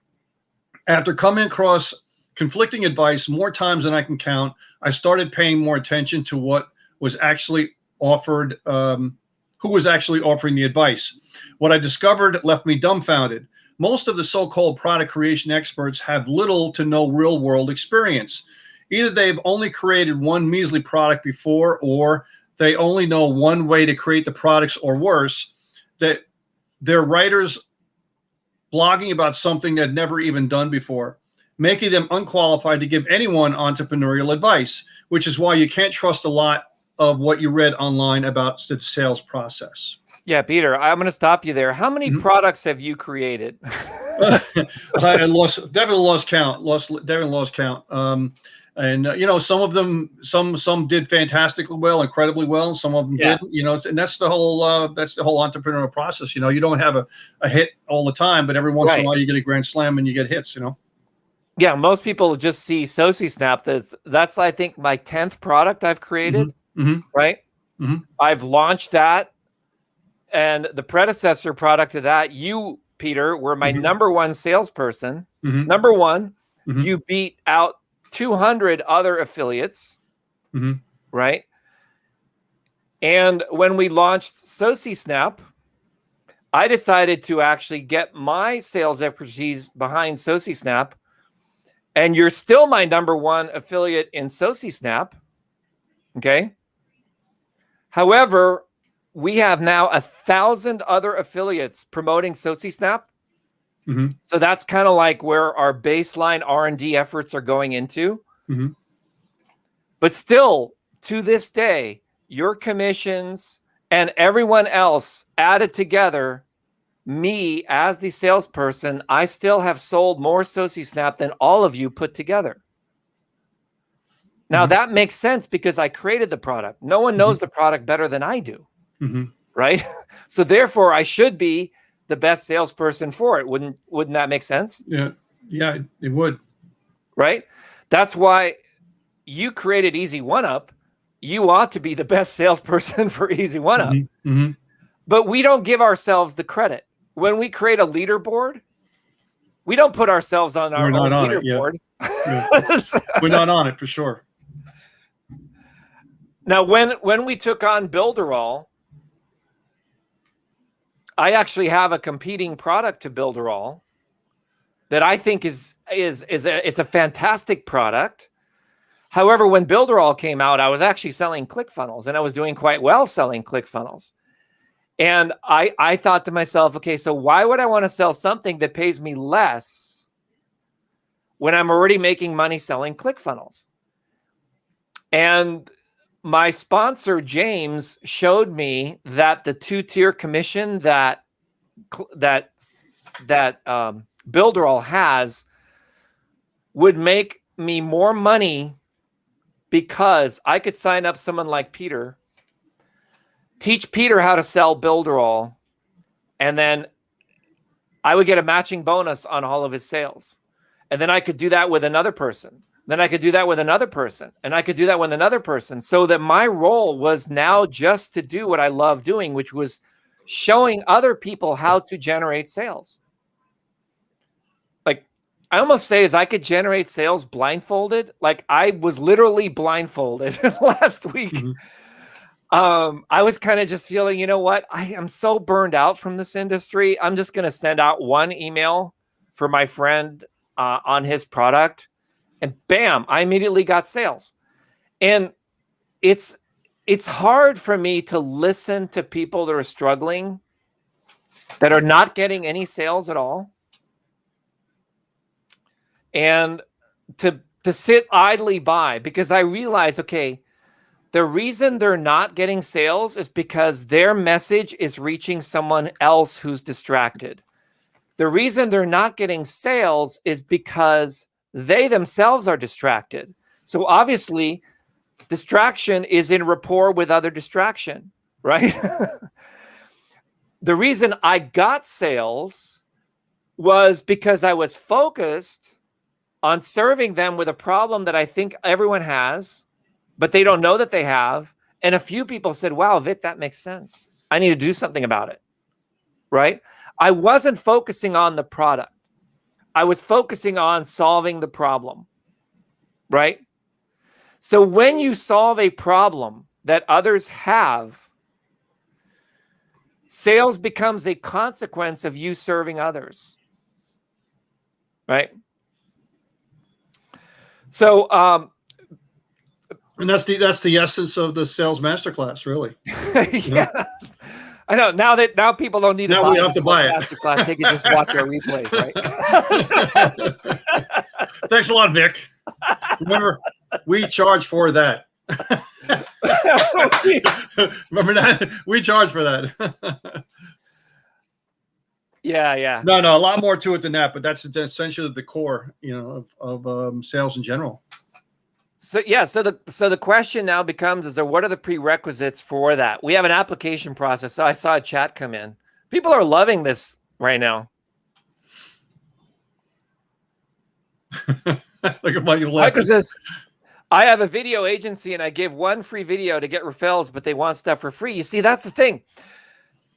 After coming across conflicting advice more times than I can count, I started paying more attention to what was actually offered, who was actually offering the advice. What I discovered left me dumbfounded. Most of the so-called product creation experts have little to no real-world experience. Either they've only created one measly product before, or they only know one way to create the products, or worse, that they're writers blogging about something they've never even done before, making them unqualified to give anyone entrepreneurial advice, which is why you can't trust a lot of what you read online about the sales process. Yeah, Peter, I'm going to stop you there. How many products have you created? I definitely lost count. And you know, some of them, some did fantastically well, incredibly well. Some of them didn't. You know, and that's the whole entrepreneurial process. You know, you don't have a hit all the time, but every once in a while you get a grand slam and you get hits. You know. Yeah, most people just see 𝗀𝐶𝐶𝑆nap. That's I think my 10th product I've created. Right. I've launched that. And the predecessor product to that, you, Peter, were my number one salesperson. Number one, you beat out 200 other affiliates, right? And when we launched 𝗀𝐶𝐶𝑆nap, I decided to actually get my sales expertise behind 𝗀𝐶𝐶𝑆nap. And you're still my number one affiliate in 𝗀𝐶𝐶𝑆nap, okay? However, we have now 1,000 other affiliates promoting 𝗀𝐶𝐶𝑆nap. So that's kind of like where our baseline R&D efforts are going into. But still, to this day, your commissions and everyone else added together, me as the salesperson, I still have sold more 𝗀𝐶𝐶𝑆nap than all of you put together. Now, that makes sense because I created the product. No one knows the product better than I do. Right? So therefore, I should be the best salesperson for it. Wouldn't that make sense? Yeah, it would. Right? That's why you created Easy One-Up. You ought to be the best salesperson for Easy One-Up. But we don't give ourselves the credit. When we create a leaderboard, we don't put ourselves on our own leaderboard. We're not on it for sure. Now, when we took on 𝗫𝗿𝗏, I actually have a competing product to 𝗫𝗏 that I think it's a fantastic product. However, when 𝗫𝗏 came out, I was actually selling ClickFunnels, and I was doing quite well selling ClickFunnels. And I thought to myself, okay, so why would I want to sell something that pays me less when I'm already making money selling ClickFunnels? And my sponsor, James, showed me that the 2-tier commission that Builderall has would make me more money because I could sign up someone like Peter, teach Peter how to sell Builderall, and then I would get a matching bonus on all of his sales. And then I could do that with another person. Then I could do that with another person, and I could do that with another person, so that my role was now just to do what I love doing, which was showing other people how to generate sales. Like, I almost say is I could generate sales blindfolded. Like, I was literally blindfolded last week. Mm-hmm. I was kind of just feeling, you know what? I am so burned out from this industry. I'm just going to send out one email for my friend on his product. And bam, I immediately got sales. And it's hard for me to listen to people that are struggling, that are not getting any sales at all, and to sit idly by, because I realize, okay, the reason they're not getting sales is because their message is reaching someone else who's distracted. The reason they're not getting sales is because they themselves are distracted. So obviously, distraction is in rapport with other distraction, right? The reason I got sales was because I was focused on serving them with a problem that I think everyone has, but they don't know that they have. And a few people said, wow, Vic, that makes sense. I need to do something about it, right? I wasn't focusing on the product. I was focusing on solving the problem, right? So when you solve a problem that others have, sales becomes a consequence of you serving others, right? So, and that's the essence of the sales masterclass, really. Yeah. I know now people don't need to buy we have to buy it. Masterclass. They can just watch our replays, right? Thanks a lot, Vic. Remember, we charge for that. Remember that? We charge for that. Yeah. No, a lot more to it than that, but that's essentially the core, of sales in general. So yeah, so the question now becomes, what are the prerequisites for that? We have an application process. So I saw a chat come in. People are loving this right now. Look at what you left. Michael says, I have a video agency and I give one free video to get referrals, but they want stuff for free. You see, that's the thing.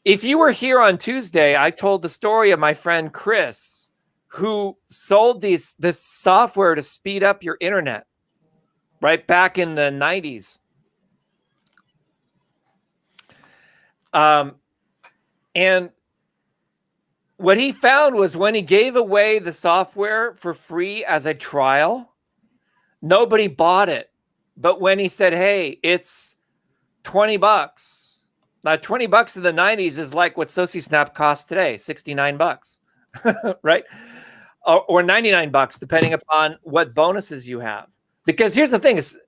If you were here on Tuesday, I told the story of my friend Chris, who sold this software to speed up your internet. Right back in the 90s. And what he found was when he gave away the software for free as a trial, nobody bought it. But when he said, hey, it's $20. Now, $20 in the 90s is like what SociSnap costs today, $69, right? Or $99, depending upon what bonuses you have. Because here's the thing is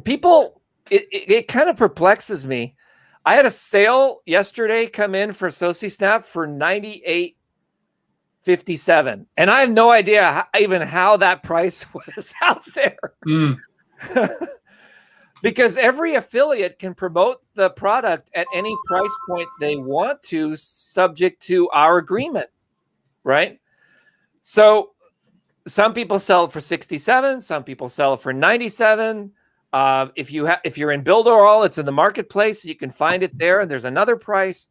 people, it kind of perplexes me. I had a sale yesterday come in for SociSnap for $98.57. And I have no idea even how that price was out there. Because every affiliate can promote the product at any price point they want to, subject to our agreement, right? So some people sell it for 67. Some people sell it for 97. If you're in Builderall, it's in the marketplace. You can find it there, and there's another price.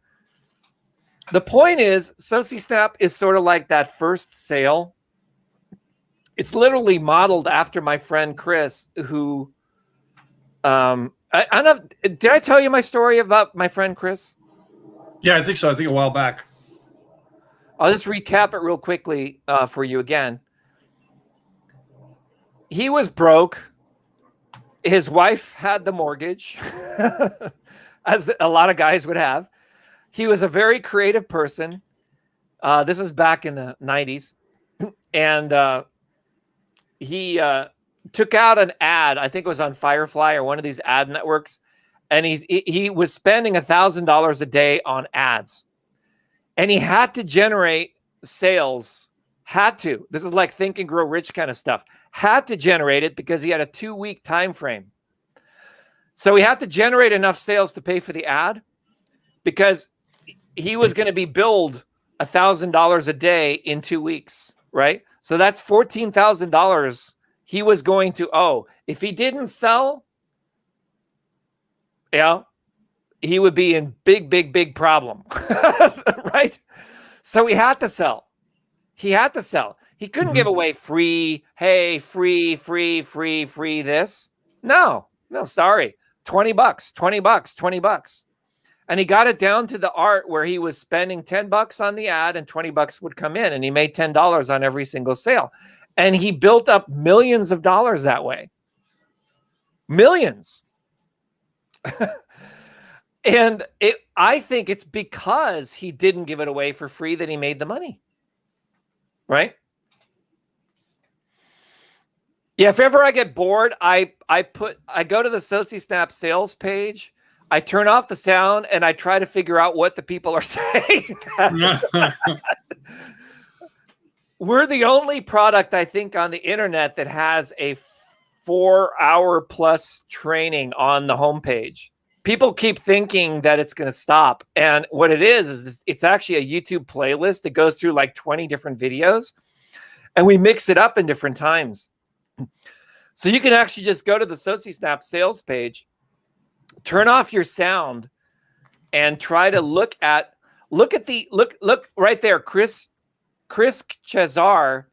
The point is, SociSnap is sort of like that first sale. It's literally modeled after my friend Chris, who I don't know. Did I tell you my story about my friend Chris? Yeah, I think so. I think a while back. I'll just recap it real quickly for you again. He was broke. His wife had the mortgage, as a lot of guys would have. he was a very creative person. This is back in the 90s. And he took out an ad. I think it was on Firefly or one of these ad networks. And he was spending $1,000 a day on ads. And he had to generate sales. Had to. This is like Think and Grow Rich kind of stuff. Had to generate it because he had a 2-week time frame. So he had to generate enough sales to pay for the ad because he was going to be billed $1,000 a day in 2 weeks, right? So that's $14,000 he was going to owe. If he didn't sell, yeah, he would be in big problem, right? So he had to sell. He had to sell. He couldn't give away free, hey, free this. No, sorry. $20. And he got it down to the art where he was spending $10 on the ad and $20 would come in, and he made $10 on every single sale. And he built up millions of dollars that way. Millions. And I think it's because he didn't give it away for free that he made the money. Right? Yeah, if ever I get bored, I go to the SociSnap sales page, I turn off the sound, and I try to figure out what the people are saying. We're the only product, I think, on the internet that has a 4-hour plus training on the homepage. People keep thinking that it's going to stop. And what it is it's actually a YouTube playlist that goes through like 20 different videos. And we mix it up in different times. So you can actually just go to the SociSnap sales page, turn off your sound, and try to look right there. 𝗀𝗻𝗄𝗴𝗴𝗹𝗶.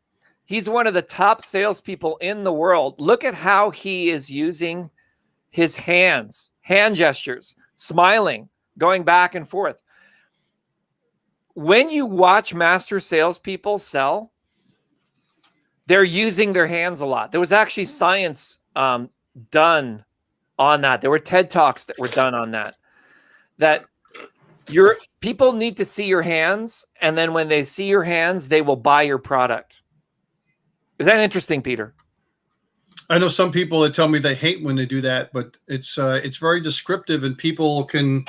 He's one of the top salespeople in the world. Look at how he is using his hands, hand gestures, smiling, going back and forth. When you watch master salespeople sell, they're using their hands a lot. There was actually science done on that. There were TED Talks that were done on that. That your people need to see your hands, and then when they see your hands, they will buy your product. Is that interesting, Peter? I know some people that tell me they hate when they do that, but it's very descriptive, and people can.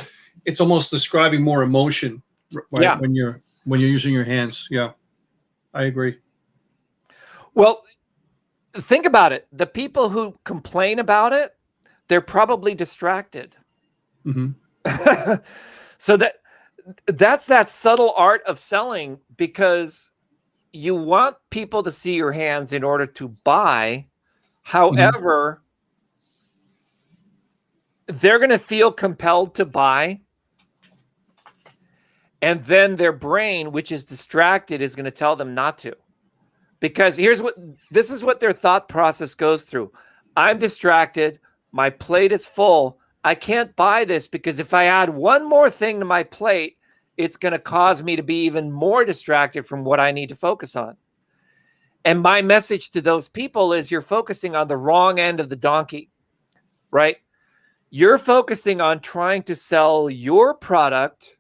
It's almost describing more emotion, right? Yeah. When you're using your hands. Yeah, I agree. Well, think about it. The people who complain about it, they're probably distracted. Mm-hmm. So that's that subtle art of selling, because you want people to see your hands in order to buy. However, they're going to feel compelled to buy. And then their brain, which is distracted, is going to tell them not to. Because this is what their thought process goes through. I'm distracted. My plate is full. I can't buy this because if I add one more thing to my plate, it's going to cause me to be even more distracted from what I need to focus on. And my message to those people is you're focusing on the wrong end of the donkey, right? You're focusing on trying to sell your product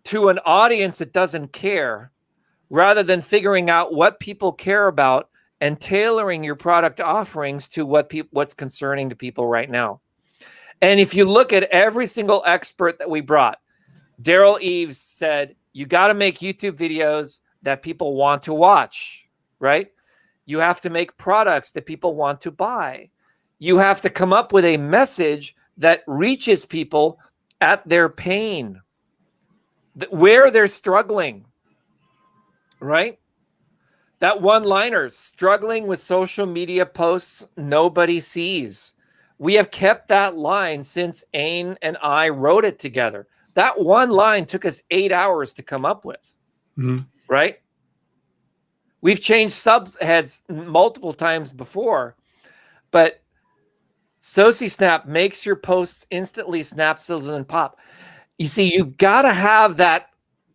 to an audience that doesn't care, rather than figuring out what people care about and tailoring your product offerings to what's concerning to people right now. And if you look at every single expert that we brought, Daryl Eves said, you got to make YouTube videos that people want to watch, right? You have to make products that people want to buy. You have to come up with a message that reaches people at their pain, where they're struggling, right? That one-liner, struggling with social media posts nobody sees. We have kept that line since Ain and I wrote it together. That one line took us 8 hours to come up with, right? We've changed subheads multiple times before, but SociSnap makes your posts instantly snap, sizzle, and pop. You see, you've got to have that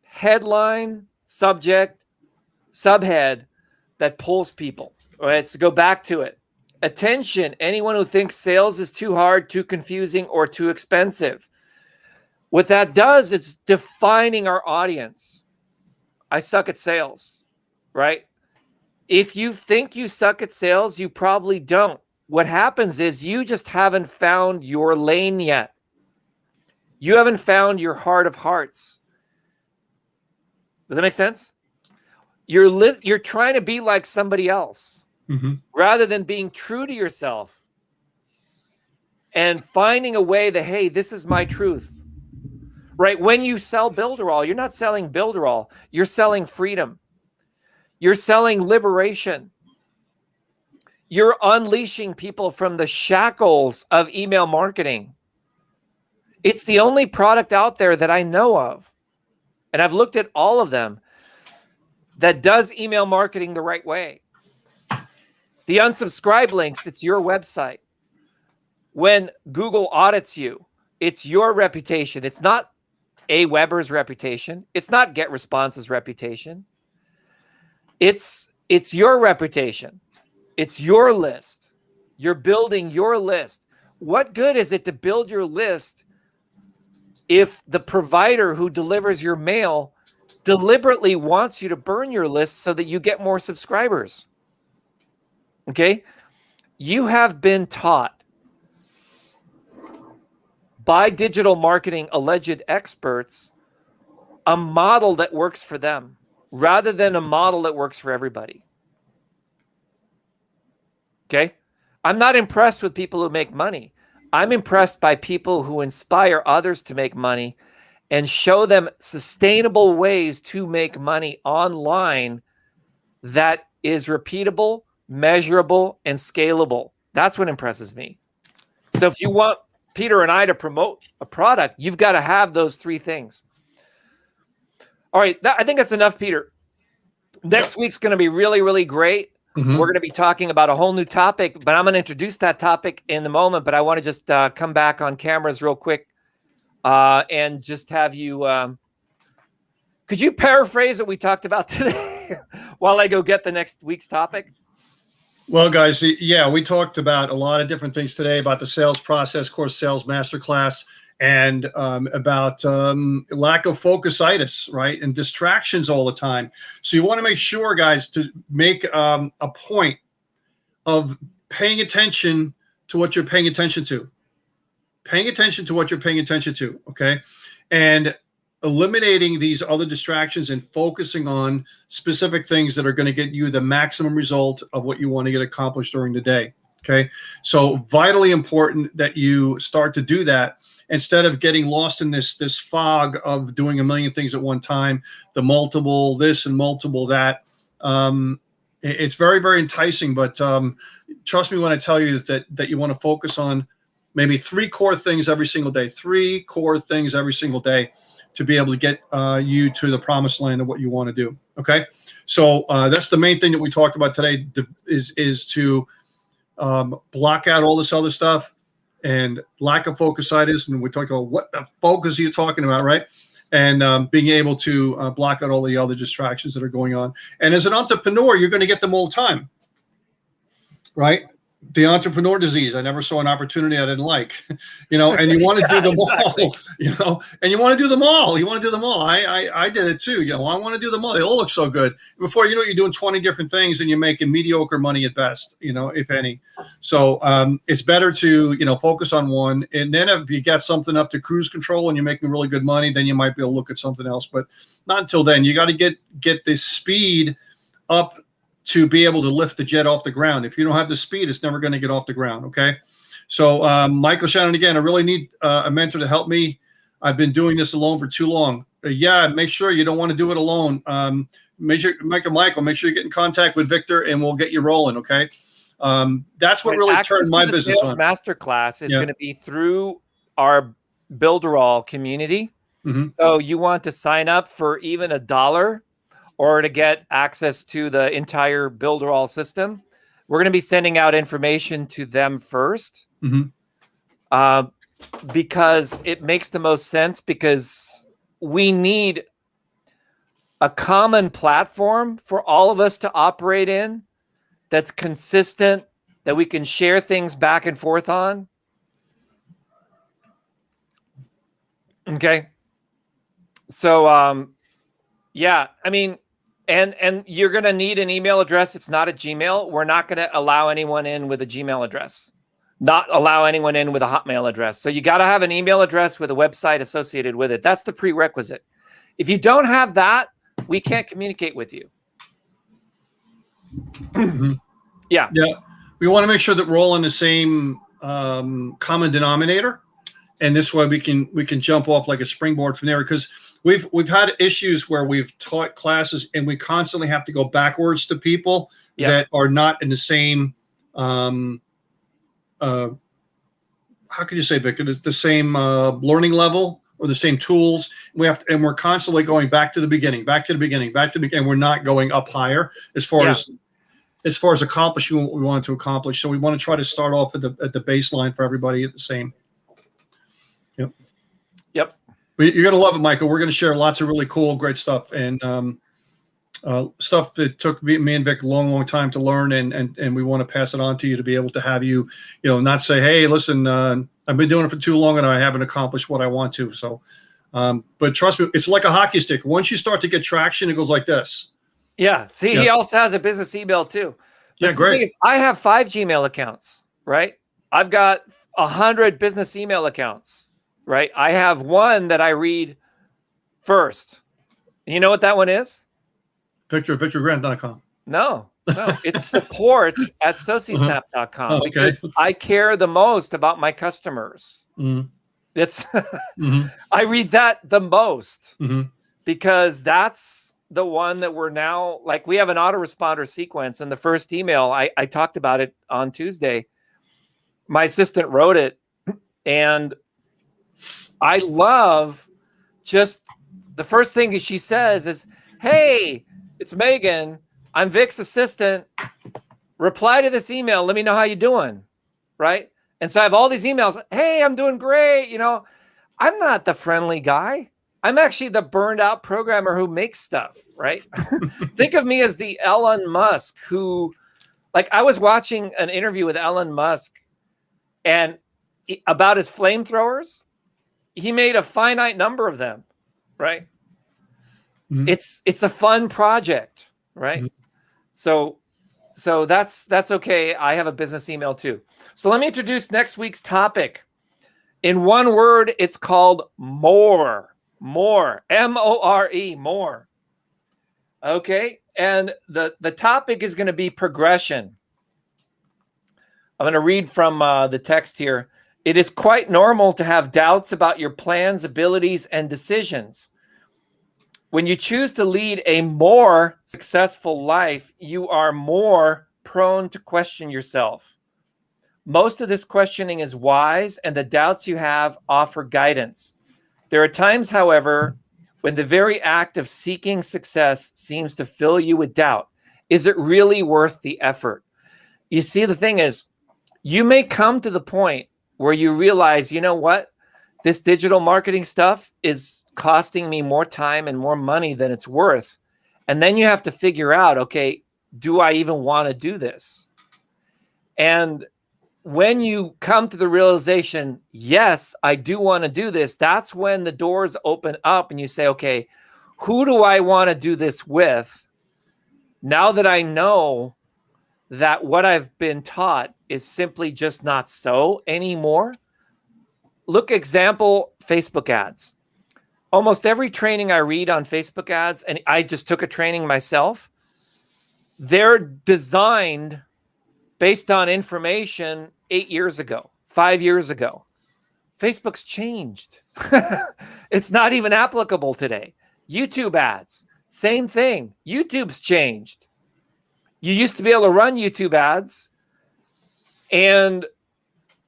headline, subject, subhead that pulls people. All right, so go back to it. Attention, anyone who thinks sales is too hard, too confusing, or too expensive. What that does, it's defining our audience. I suck at sales, right? If you think you suck at sales, you probably don't. What happens is you just haven't found your lane yet. You haven't found your heart of hearts. Does that make sense? You're trying to be like somebody else rather than being true to yourself and finding a way that, hey, this is my truth. Right? When you sell Builderall, you're not selling Builderall. You're selling freedom. You're selling liberation. You're unleashing people from the shackles of email marketing. It's the only product out there that I know of, and I've looked at all of them, that does email marketing the right way. The unsubscribe links, it's your website. When Google audits you, it's your reputation. It's not Weber's reputation. It's not GetResponse's reputation. It's your reputation. It's your list. You're building your list. What good is it to build your list if the provider who delivers your mail deliberately wants you to burn your list so that you get more subscribers? Okay? You have been taught by digital marketing alleged experts a model that works for them rather than a model that works for everybody. Okay? I'm not impressed with people who make money. I'm impressed by people who inspire others to make money and show them sustainable ways to make money online that is repeatable, measurable, and scalable. That's what impresses me. So if you want Peter and I to promote a product, you've got to have those three things. All right, I think that's enough, Peter. Next week's going to be really, really great. We're going to be talking about a whole new topic, but I'm going to introduce that topic in the moment. But I want to just come back on cameras real quick and just have you. Could you paraphrase what we talked about today while I go get the next week's topic? Well, guys, yeah, we talked about a lot of different things today about the sales process, course, sales masterclass, and about Lack-Of-Focus-itis, right? And distractions all the time. So you want to make sure, guys, to make a point of paying attention to what you're paying attention to. Paying attention to what you're paying attention to, okay? And eliminating these other distractions and focusing on specific things that are going to get you the maximum result of what you want to get accomplished during the day. Okay. So vitally important that you start to do that instead of getting lost in this fog of doing a million things at one time, the multiple this and multiple that. It's very, very enticing, but trust me when I tell you that you want to focus on maybe 3 core things every single day, 3 core things every single day to be able to get you to the promised land of what you want to do. Okay. So that's the main thing that we talked about today is to block out all this other stuff and Lack-Of-Focus-itis. And we talked about what the focus are you talking about, right? And being able to block out all the other distractions that are going on. And as an entrepreneur, you're going to get them all the time, right? The entrepreneur disease. I never saw an opportunity I didn't like, you know, and you want to do them all, you know, and you want to do them all. You want to do them all. I did it too. You know, I want to do them all. They all look so good. Before you know, you're doing 20 different things and you're making mediocre money at best, you know, if any. So it's better to, you know, focus on one. And then if you get something up to cruise control and you're making really good money, then you might be able to look at something else. But not until then. You got to get this speed up to be able to lift the jet off the ground. If you don't have the speed, it's never going to get off the ground, okay? So Michael Shannon, again, I really need a mentor to help me. I've been doing this alone for too long. Yeah, make sure you don't want to do it alone. Michael, make sure you get in contact with Victor and we'll get you rolling, okay? That's what really turned my business on. Masterclass is going to be through our Builderall community. So you want to sign up for even $1 or to get access to the entire Builderall system. We're going to be sending out information to them first because it makes the most sense, because we need a common platform for all of us to operate in that's consistent, that we can share things back and forth on. Okay. So, yeah, I mean, and you're going to need an email address. It's not a Gmail. We're not going to allow anyone in with a Gmail address, not allow anyone in with a Hotmail address. So you got to have an email address with a website associated with it. That's the prerequisite. If you don't have that, we can't communicate with you. Yeah. Yeah. We want to make sure that we're all in the same common denominator. And this way we can jump off like a springboard from there, because we've had issues where we've taught classes and we constantly have to go backwards to people that are not in the same how can you say, Vic? It's the same learning level or the same tools. And we're constantly going back to the beginning, and we're not going up higher as far as accomplishing what we want to accomplish. So we want to try to start off at the baseline for everybody at the same. Yep. But you're gonna love it, Michael. We're gonna share lots of really cool, great stuff, and stuff that took me and Vic a long time to learn, and we want to pass it on to you to be able to have you, not say, hey, listen, I've been doing it for too long and I haven't accomplished what I want to. So, but trust me, it's like a hockey stick. Once you start to get traction, it goes like this. Yeah. See, he also has a business email too. But great. The thing is, I have 5 Gmail accounts, right? I've got 100 business email accounts. Right. I have one that I read first. You know what that one is? VictorGrant.com. No, it's support at 𝗀𝗍�snap.com because I care the most about my customers. It's I read that the most because that's the one that we're now, like, we have an autoresponder sequence. And the first email, I talked about it on Tuesday. My assistant wrote it, and I love just the first thing she says is, hey, it's Megan. I'm Vic's assistant. Reply to this email. Let me know how you're doing. Right. And so I have all these emails. Hey, I'm doing great. I'm not the friendly guy. I'm actually the burned out programmer who makes stuff. Right. Think of me as the Elon Musk who, like, I was watching an interview with Elon Musk and about his flamethrowers. He made a finite number of them, right? It's a fun project, right? So that's okay. I have a business email too. So let me introduce next week's topic. In one word, it's called more. More. M-O-R-E, more. Okay, and the topic is going to be progression. I'm going to read from the text here. It is quite normal to have doubts about your plans, abilities, and decisions. When you choose to lead a more successful life, you are more prone to question yourself. Most of this questioning is wise, and the doubts you have offer guidance. There are times, however, when the very act of seeking success seems to fill you with doubt. Is it really worth the effort? You see, the thing is, you may come to the point where you realize, you know what, this digital marketing stuff is costing me more time and more money than it's worth. And then you have to figure out, okay, do I even want to do this? And when you come to the realization, yes, I do want to do this, that's when the doors open up and you say, okay, who do I want to do this with? Now that I know that what I've been taught is simply just not so anymore. Look, example, Facebook ads. Almost every training I read on Facebook ads, and I just took a training myself, they're designed based on information 8 years ago, 5 years ago. Facebook's changed. It's not even applicable today. YouTube ads, same thing. YouTube's changed. You used to be able to run YouTube ads, and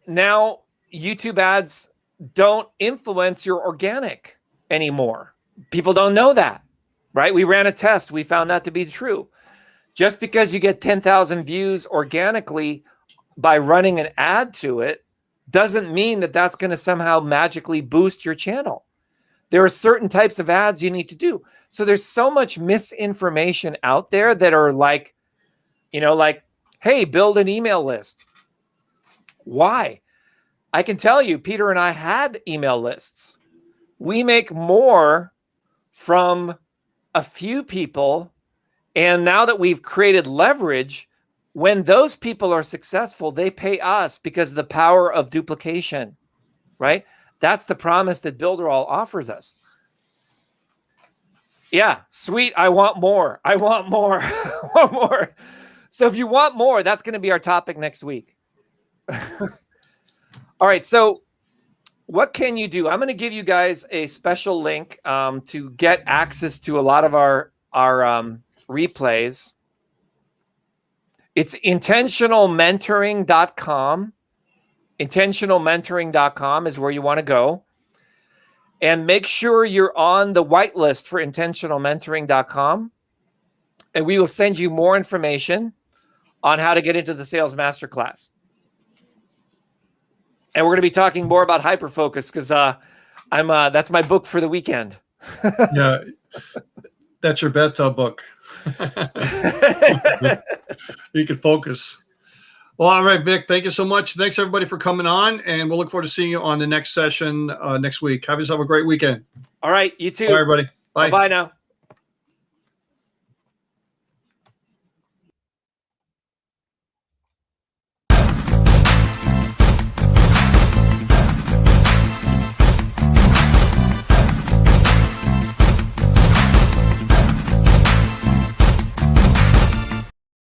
now YouTube ads don't influence your organic anymore. People don't know that, right? We ran a test. We found that to be true. Just because you get 10,000 views organically by running an ad to it doesn't mean that that's going to somehow magically boost your channel. There are certain types of ads you need to do. So there's so much misinformation out there that are like, like, hey, build an email list. Why? I can tell you, Peter and I had email lists. we make more from a few people. And now that we've created leverage, when those people are successful, they pay us because of the power of duplication, right? That's the promise that Builderall offers us. Yeah, sweet. I want more. I want more. I want more. So if you want more, that's going to be our topic next week. All right. So what can you do? I'm going to give you guys a special link to get access to a lot of our replays. It's intentionalmentoring.com. Intentionalmentoring.com is where you want to go. And make sure you're on the whitelist for intentionalmentoring.com. And we will send you more information on how to get into the Sales Masterclass. And we're going to be talking more about hyperfocus because that's my book for the weekend. Yeah, that's your bathtub book. You can focus. Well, all right, Vic, thank you so much. Thanks, everybody, for coming on, and we'll look forward to seeing you on the next session next week. Have yourself a great weekend. All right, you too. Bye, everybody. Bye. Bye now.